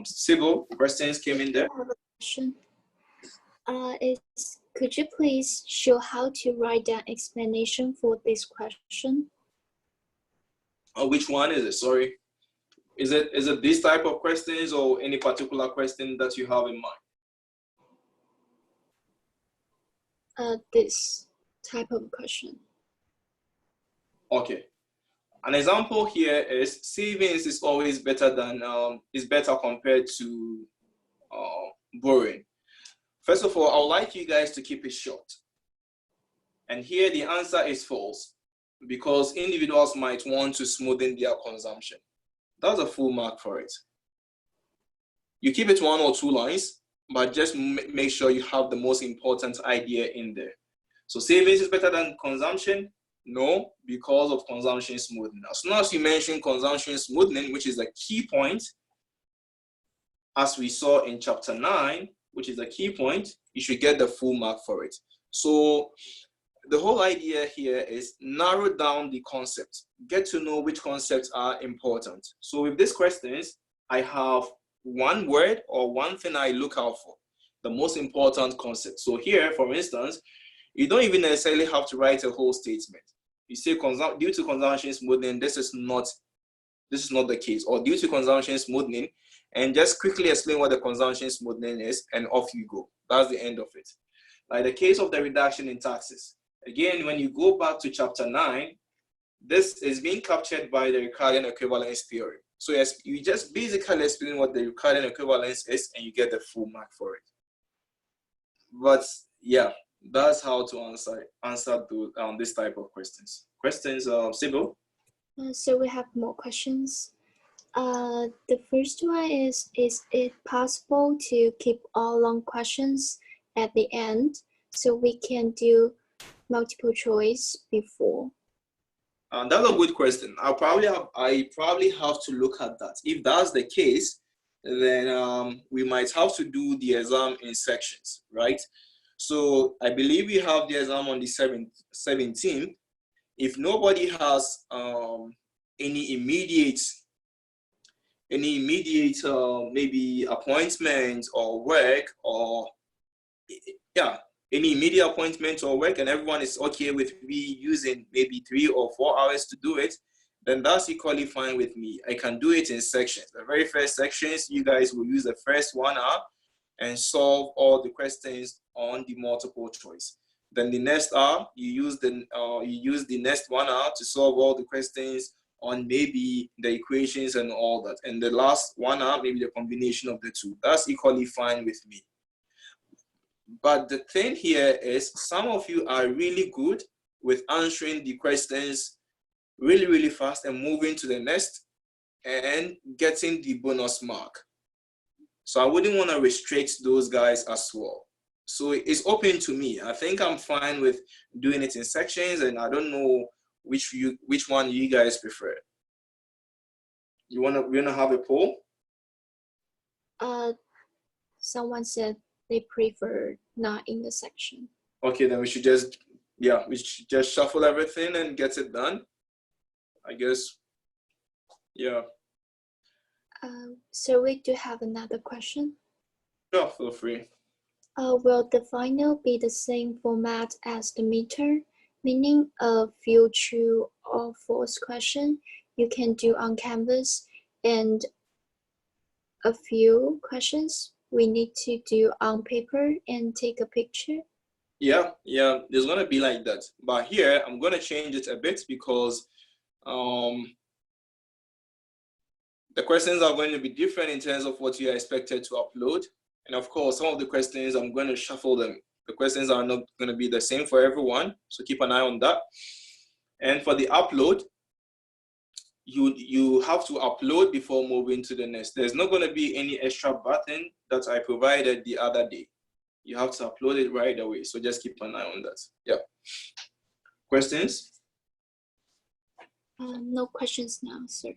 Civil questions came in there. I have a question. Could you please show how to write down explanation for this question? Which one is it? Sorry. Is it this type of questions or any particular question that you have in mind? This type of question. Okay. An example here is savings is always better than compared to borrowing. First of all, I would like you guys to keep it short. And here the answer is false because individuals might want to smoothen their consumption. That's a full mark for it. You keep it 1 or 2 lines, but just make sure you have the most important idea in there. So savings is better than consumption? No, because of consumption smoothing. As soon as you mention consumption smoothing, which is a key point, as we saw in chapter 9, which is a key point, you should get the full mark for it. So the whole idea here is narrow down the concepts. Get to know which concepts are important. So with these questions, I have one word or one thing I look out for, the most important concept. So here, for instance, you don't even necessarily have to write a whole statement. You say due to consumption smoothing, this is not the case, or due to consumption smoothing, and just quickly explain what the consumption smoothing is, and off you go. That's the end of it. Like the case of the reduction in taxes. Again, when you go back to chapter 9, this is being captured by the recurrent equivalence theory. So yes, you just basically explain what the recurrent equivalence is, and you get the full mark for it. But yeah, that's how to answer this type of questions. Questions, Sybil? So we have more questions. The first one is it possible to keep all long questions at the end so we can do multiple choice before? That's a good question. I probably have to look at that. If that's the case, then we might have to do the exam in sections, right? So I believe we have the exam on the 17th. If nobody has any immediate maybe appointment or work, or any immediate appointment or work, and everyone is okay with me using maybe 3 or 4 hours to do it, then that's equally fine with me. I can do it in sections. The very first sections, you guys will use the first 1 hour and solve all the questions on the multiple choice. Then the next hour, you use the next 1 hour to solve all the questions on maybe the equations and all that. And the last 1 hour, maybe the combination of the two. That's equally fine with me. But the thing here is some of you are really good with answering the questions really, really fast and moving to the next and getting the bonus mark. So I wouldn't want to restrict those guys as well. So it's open to me. I think I'm fine with doing it in sections, and I don't know which one you guys prefer. we wanna have a poll? Someone said they prefer not in the section. Okay, then we should just shuffle everything and get it done, I guess. Yeah. So we do have another question. Sure, feel free. Will the final be the same format as the midterm, meaning a few true or false question you can do on Canvas and a few questions we need to do on paper and take a picture? Yeah, there's gonna be like that. But here I'm gonna change it a bit because the questions are going to be different in terms of what you are expected to upload. And of course, some of the questions I'm going to shuffle them. The questions are not going to be the same for everyone, so keep an eye on that. And for the upload, you have to upload before moving to the next. There's not going to be any extra button that I provided the other day. You have to upload it right away, so just keep an eye on that. Yeah. Questions? No questions now, sir.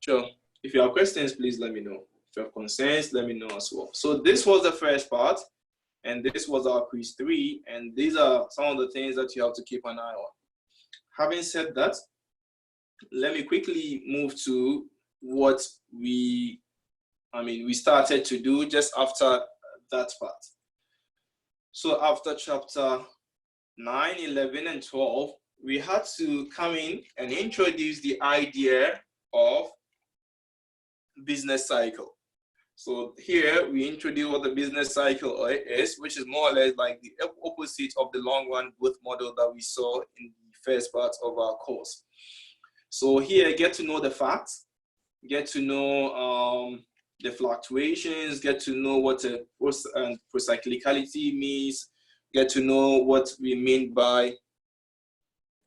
Sure. If you have questions, please let me know. If you have concerns, let me know as well. So this was the first part, and this was our quiz 3, and these are some of the things that you have to keep an eye on. Having said that, let me quickly move to what we started to do just after that part. So after chapter 9, 11, and 12, we had to come in and introduce the idea of business cycle. So here we introduce what the business cycle is, which is more or less like the opposite of the long run growth model that we saw in the first part of our course. So here, get to know the facts, get to know the fluctuations, get to know what procyclicality means, get to know what we mean by,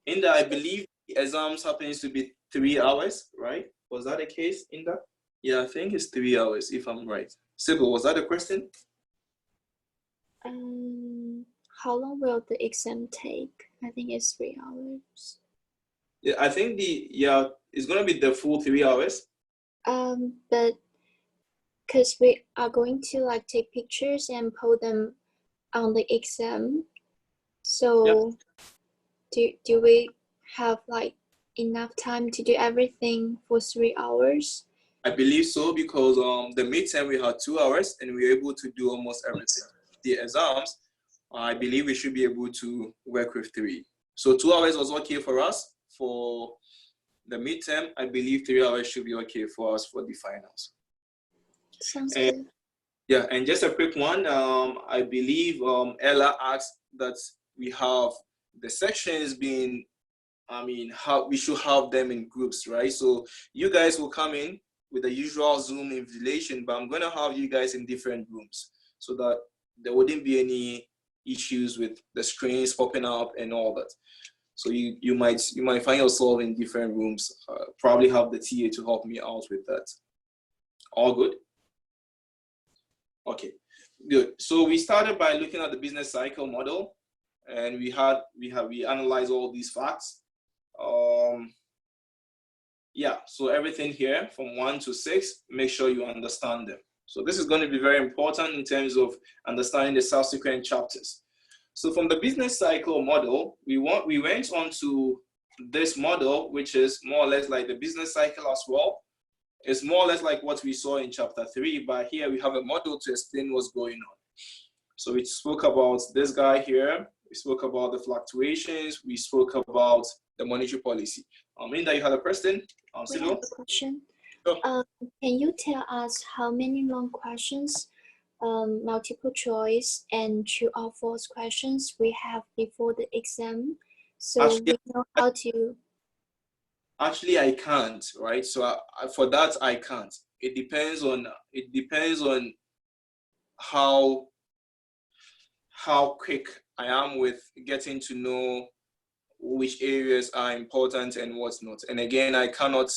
Inda, I believe the exams happens to be 3 hours, right? Was that the case, Inda? Yeah, I think it's 3 hours, if I'm right. Sybil, was that a question? How long will the exam take? I think it's 3 hours. Yeah, I think it's gonna be the full 3 hours. But because we are going to like take pictures and put them on the exam, so do we have like enough time to do everything for 3 hours? I believe so, because the midterm we had 2 hours and we were able to do almost everything. The exams, I believe we should be able to work with 3. So 2 hours was okay for us for the midterm. I believe 3 hours should be okay for us for the finals. Sounds good. Yeah, and just a quick one. I believe Ella asked that we have the sections being, how we should have them in groups, right? So you guys will come in with the usual Zoom invitation, but I'm gonna have you guys in different rooms so that there wouldn't be any issues with the screens popping up and all that. So you might find yourself in different rooms. Probably have the TA to help me out with that. All good? Okay, good. So we started by looking at the business cycle model, and we analyzed all these facts. So everything here from 1 to 6, make sure you understand them. So this is going to be very important in terms of understanding the subsequent chapters. So from the business cycle model, we went on to this model, which is more or less like the business cycle as well. It's more or less like what we saw in chapter 3, but here we have a model to explain what's going on. So we spoke about this guy here. We spoke about the fluctuations. We spoke about the monetary policy. Linda, you had a question? We have a question. Sure. Can you tell us how many long questions, multiple choice, and true or false questions we have before the exam, so we know how to? Actually, I can't, right? So for that, I can't. It depends on how quick I am with getting to know which areas are important and what's not. And again, I cannot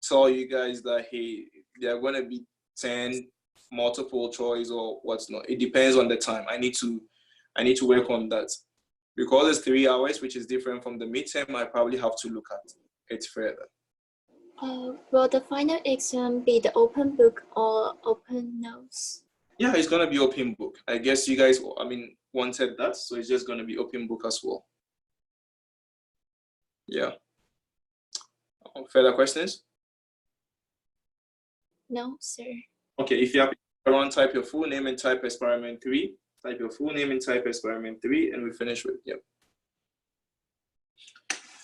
tell you guys that, hey, there are going to be 10 multiple choice or what's not. It depends on the time. I need to work on that. Because it's 3 hours, which is different from the midterm, I probably have to look at it further. Will the final exam be the open book or open notes? Yeah, it's gonna be open book. I guess you guys, wanted that, so it's just gonna be open book as well. Yeah. Further questions? No, sir. Okay, if you have everyone type your full name and type experiment 3. Type your full name and type experiment 3, and we finish with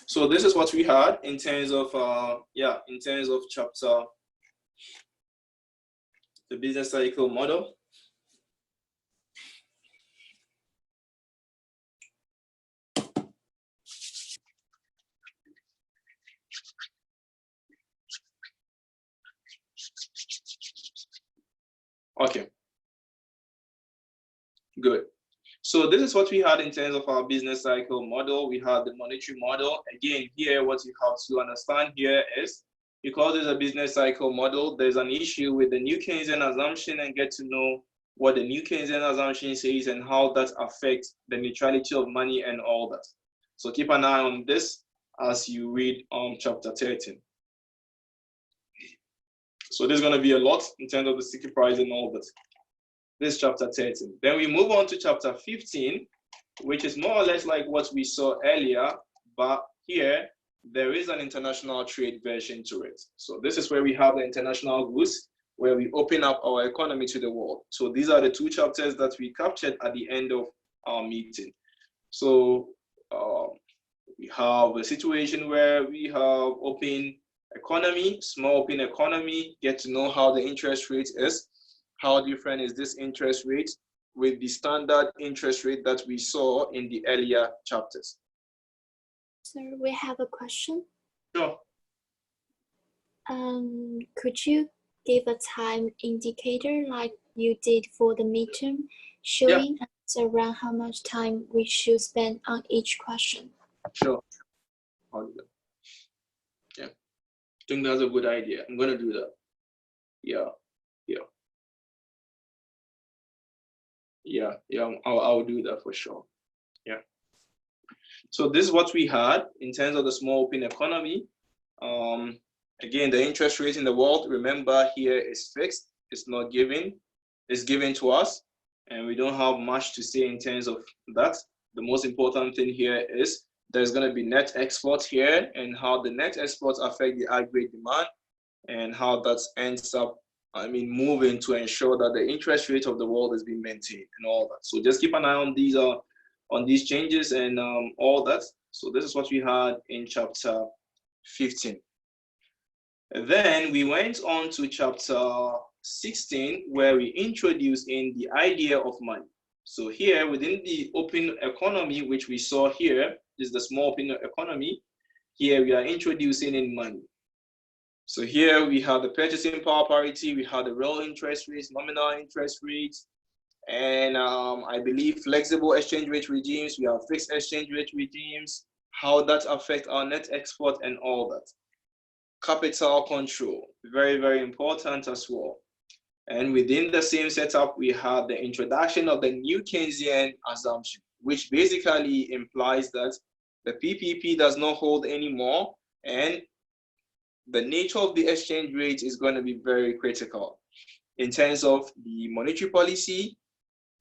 So this is what we had in terms of chapter the business cycle model. Okay, good. So this is what we had in terms of our business cycle model. We had the monetary model. Again, here, what you have to understand here is, because there's a business cycle model, there's an issue with the new Keynesian assumption, and get to know what the new Keynesian assumption says and how that affects the neutrality of money and all that. So keep an eye on this as you read chapter 13. So there's going to be a lot in terms of the sticky price and all that. This is chapter 13. Then we move on to chapter 15, which is more or less like what we saw earlier, but here there is an international trade version to it. So this is where we have the international goods, where we open up our economy to the world. So these are the two chapters that we captured at the end of our meeting. So we have a situation where we have open economy, small open economy, get to know how the interest rate is. How different is this interest rate with the standard interest rate that we saw in the earlier chapters? Sir, we have a question. Sure. Could you give a time indicator like you did for the midterm, showing us around how much time we should spend on each question? Sure. I'll do that. Yeah. I think that's a good idea. I'm going to do that. I'll do that for sure. Yeah. So this is what we had in terms of the small open economy. Again, the interest rate in the world, remember, here is fixed. It's not given. It's given to us, and we don't have much to say in terms of that. The most important thing here is there's going to be net exports here, and how the net exports affect the aggregate demand, and how that ends up moving to ensure that the interest rate of the world is being maintained and all that. So just keep an eye on these changes and all that. So this is what we had in chapter 15. And then we went on to chapter 16, where we introduced in the idea of money. So here within the open economy, which we saw here, is the small open economy. Here we are introducing in money. So here we have the purchasing power parity, we have the real interest rates, nominal interest rates, and I believe flexible exchange rate regimes, we have fixed exchange rate regimes, how that affects our net export and all that. Capital control, very, very important as well. And within the same setup, we have the introduction of the new Keynesian assumption, which basically implies that the PPP does not hold anymore, and the nature of the exchange rate is going to be very critical in terms of the monetary policy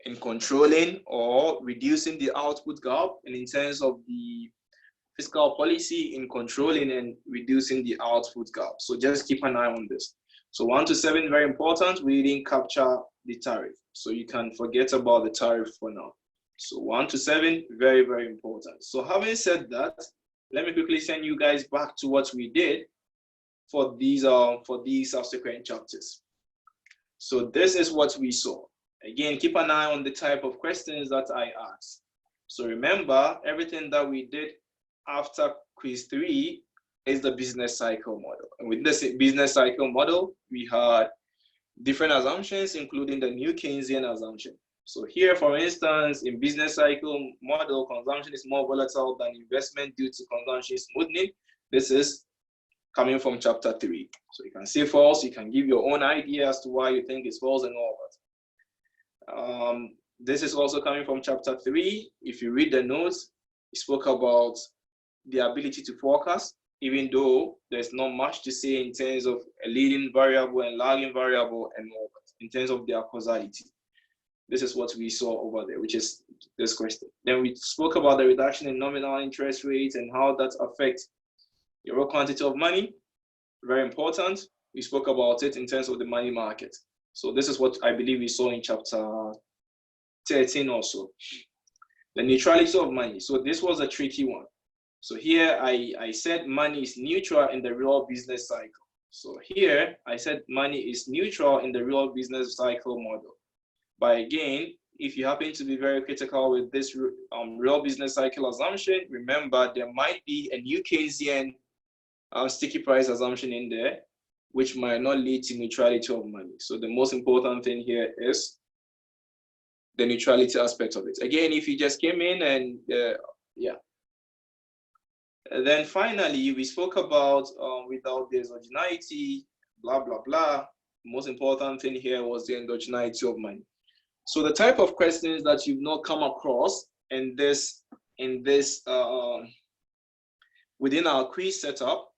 in controlling or reducing the output gap, and in terms of the fiscal policy in controlling and reducing the output gap. So just keep an eye on this. So 1 to 7, very important. We didn't capture the tariff, so you can forget about the tariff for now. So 1 to 7, very, very important. So having said that, let me quickly send you guys back to what we did for these subsequent chapters. So this is what we saw. Again, keep an eye on the type of questions that I asked. So remember, everything that we did after quiz 3 is the business cycle model. And with this business cycle model, we had different assumptions, including the new Keynesian assumption. So here, for instance, in business cycle model, consumption is more volatile than investment due to consumption smoothing. This is coming from chapter 3. So you can say false, you can give your own idea as to why you think it's false and all that. This is also coming from chapter 3. If you read the notes, we spoke about the ability to forecast. even though there's not much to say in terms of a leading variable and lagging variable and all that, in terms of their causality. This is what we saw over there, which is this question. Then we spoke about the reduction in nominal interest rates and how that affects your raw quantity of money. Very important. We spoke about it in terms of the money market. So this is what I believe we saw in chapter 13 also. The neutrality of money. So this was a tricky one. So here I said money is neutral in the real business cycle. So here I said money is neutral in the real business cycle model. But again, if you happen to be very critical with this real business cycle assumption, remember there might be a new Keynesian sticky price assumption in there, which might not lead to neutrality of money. So the most important thing here is the neutrality aspect of it. Again, if you just came in and yeah. And then finally, we spoke about without the exogeneity, blah, blah, blah. Most important thing here was the endogeneity of money. So the type of questions that you've not come across in this within our quiz setup,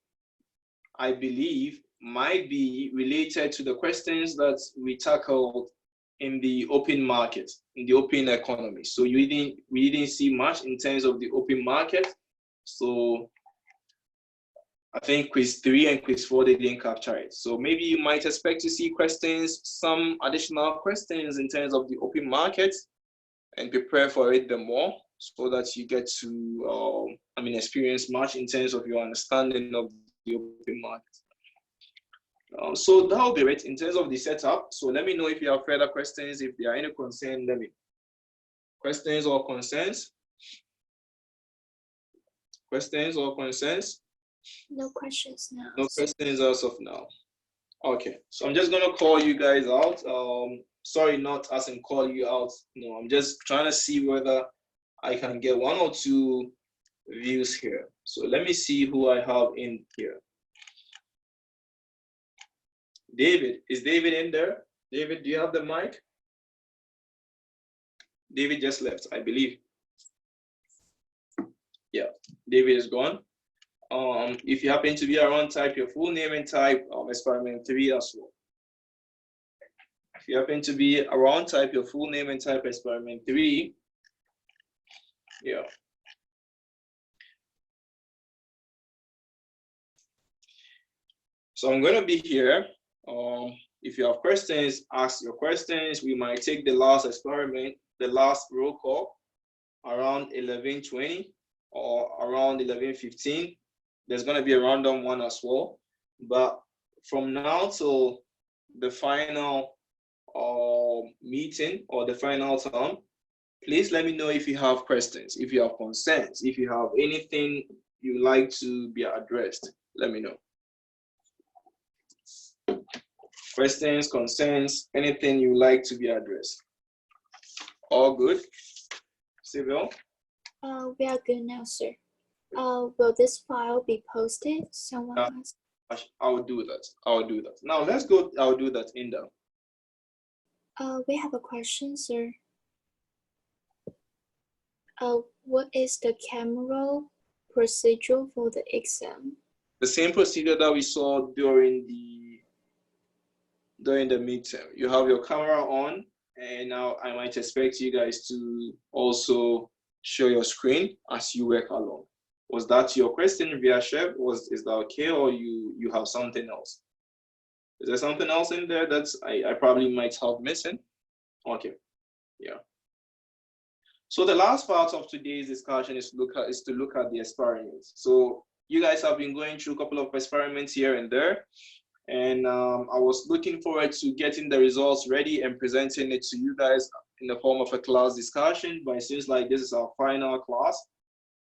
I believe might be related to the questions that we tackled in the open market, in the open economy. So we didn't see much in terms of the open market. So I think quiz 3 and quiz 4, they didn't capture it. So maybe you might expect to see questions, some additional questions in terms of the open market, and prepare for it the more so that you get to, experience much in terms of your understanding of the open market. So that'll be it in terms of the setup. So let me know if you have further questions. If there are any concerns, let me know. Questions or concerns? Questions or concerns? No questions now. No questions as of now. Okay, so I'm just gonna call you guys out. Sorry, not as in call you out. No, I'm just trying to see whether I can get 1 or 2 views here. So let me see who I have in here. David, is David in there? David, do you have the mic? David just left, I believe. Yeah, David is gone. If you happen to be around, type your full name and type experiment 3 as well. If you happen to be around, type your full name and type experiment 3. Yeah. So I'm going to be here. If you have questions, ask your questions. We might take the last experiment, the last roll call around 11:20 or around 11:15. There's going to be a random one as well. But from now till the final meeting or the final term, please let me know if you have questions, if you have concerns, if you have anything you like to be addressed, let me know. Questions, concerns, anything you like to be addressed. All good? Sybil? We are good now, sir. Will this file be posted? Someone asked. I will do that. I'll do that. Now let's go. I'll do that in there. We have a question, sir. What is the camera procedure for the exam? The same procedure that we saw during the midterm. You have your camera on, and now I might expect you guys to also show your screen as you work along. Was that your question via Chef? Is that okay, or you have something else? Is there something else in there that I probably might have missing? Okay, yeah. So the last part of today's discussion is to look at the experiments. So you guys have been going through a couple of experiments here and there, and I was looking forward to getting the results ready and presenting it to you guys in the form of a class discussion. But it seems like this is our final class,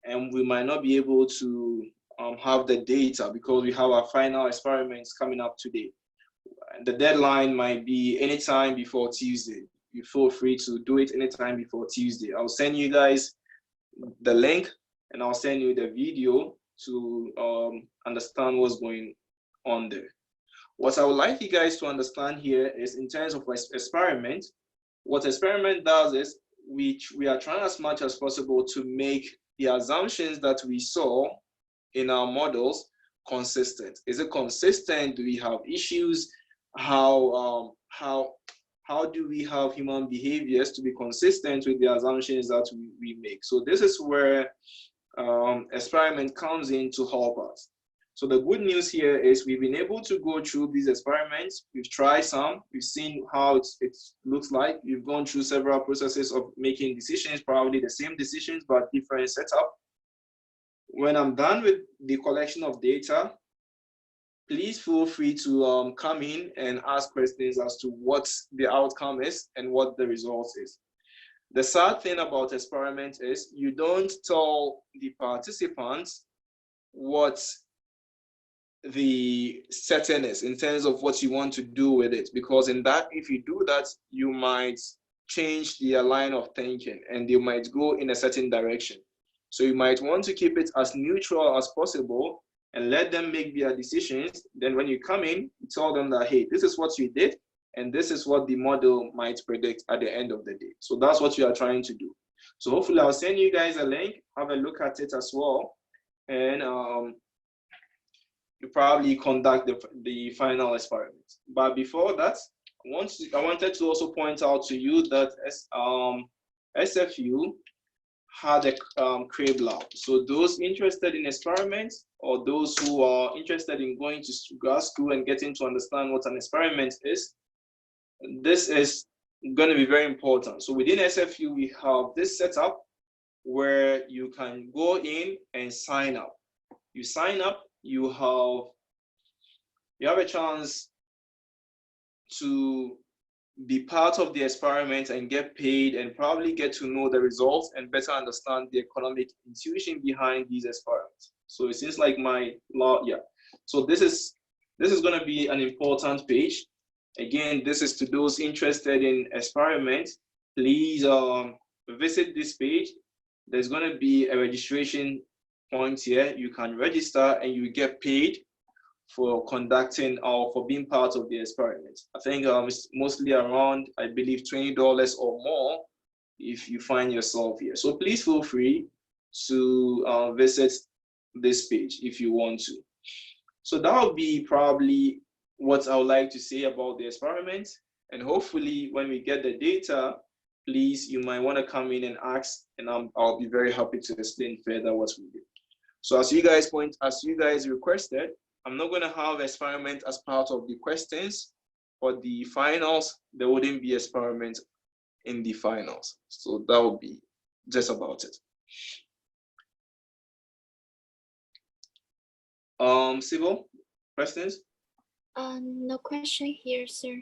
and we might not be able to have the data because we have our final experiments coming up today. And the deadline might be anytime before Tuesday. You feel free to do it anytime before Tuesday. I'll send you guys the link, and I'll send you the video to understand what's going on there. What I would like you guys to understand here is in terms of experiment, what experiment does is we are trying as much as possible to make the assumptions that we saw in our models consistent? Is it consistent? Do we have issues? How do we have human behaviors to be consistent with the assumptions that we make? So this is where experiment comes in to help us. So the good news here is we've been able to go through these experiments. We've tried some, we've seen how it looks like. We've gone through several processes of making decisions, probably the same decisions, but different setup. When I'm done with the collection of data, please feel free to come in and ask questions as to what the outcome is and what the result is. The sad thing about experiment is you don't tell the participants what the setting is in terms of what you want to do with it, because in that, if you do that, you might change their line of thinking and they might go in a certain direction. So you might want to keep it as neutral as possible and let them make their decisions. Then when you come in, you tell them that, hey, this is what you did and this is what the model might predict at the end of the day. So that's what you are trying to do. So hopefully I'll send you guys a link, have a look at it as well. And you probably conduct the final experiment. But before that, I wanted to also point out to you that SFU had a crib lab. So those interested in experiments or those who are interested in going to grad school and getting to understand what an experiment is, this is going to be very important. So within SFU, we have this setup where you can go in and sign up. You sign up, you have a chance to be part of the experiment and get paid and probably get to know the results and better understand the economic intuition behind these experiments. So it seems like So this is going to be an important page. Again, this is to those interested in experiments. Please visit this page. There's going to be a registration point here. You can register and you get paid for conducting or for being part of the experiment. I think it's mostly around, I believe, $20 or more if you find yourself here. So please feel free to visit this page if you want to. So that would be probably what I would like to say about the experiment. And hopefully when we get the data, please, you might want to come in and ask, and I'll be very happy to explain further what we did. So as you guys requested, I'm not going to have experiment as part of the questions. For the finals, there wouldn't be experiment in the finals. So that would be just about it. Sybil, questions? No question here, sir.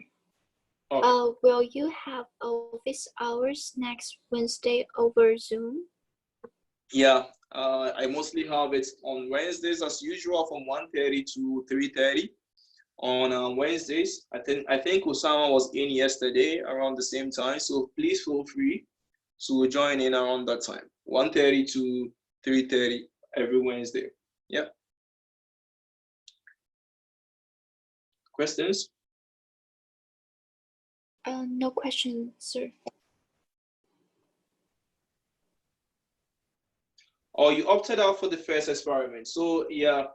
Okay. Will you have office hours next Wednesday over Zoom? Yeah, I mostly have it on Wednesdays as usual from 1:30 to 3:30. On Wednesdays, I think Osama was in yesterday around the same time, so please feel free to join in around that time, 1:30 to 3:30 every Wednesday. Yeah. Questions? No question, sir. Or you opted out for the first experiment. So yeah.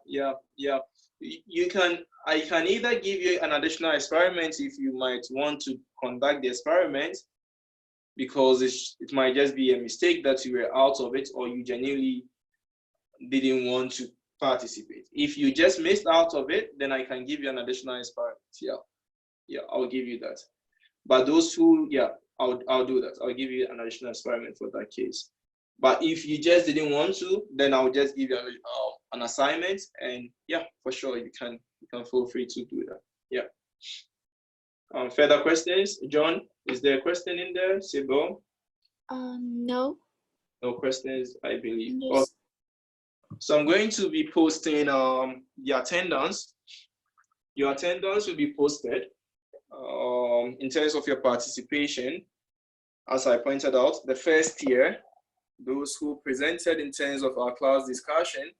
I can either give you an additional experiment if you might want to conduct the experiment, because it might just be a mistake that you were out of it or you genuinely didn't want to participate. If you just missed out of it, then I can give you an additional experiment. Yeah, I'll give you that. But those who, I'll do that. I'll give you an additional experiment for that case. But if you just didn't want to, then I'll just give you an assignment, and yeah, for sure you can feel free to do that. Yeah. Further questions? John, is there a question in there? Sybil? No. No questions, I believe. Yes. So I'm going to be posting the attendance. Your attendance will be posted in terms of your participation. As I pointed out, the first year, those who presented in terms of our class discussion,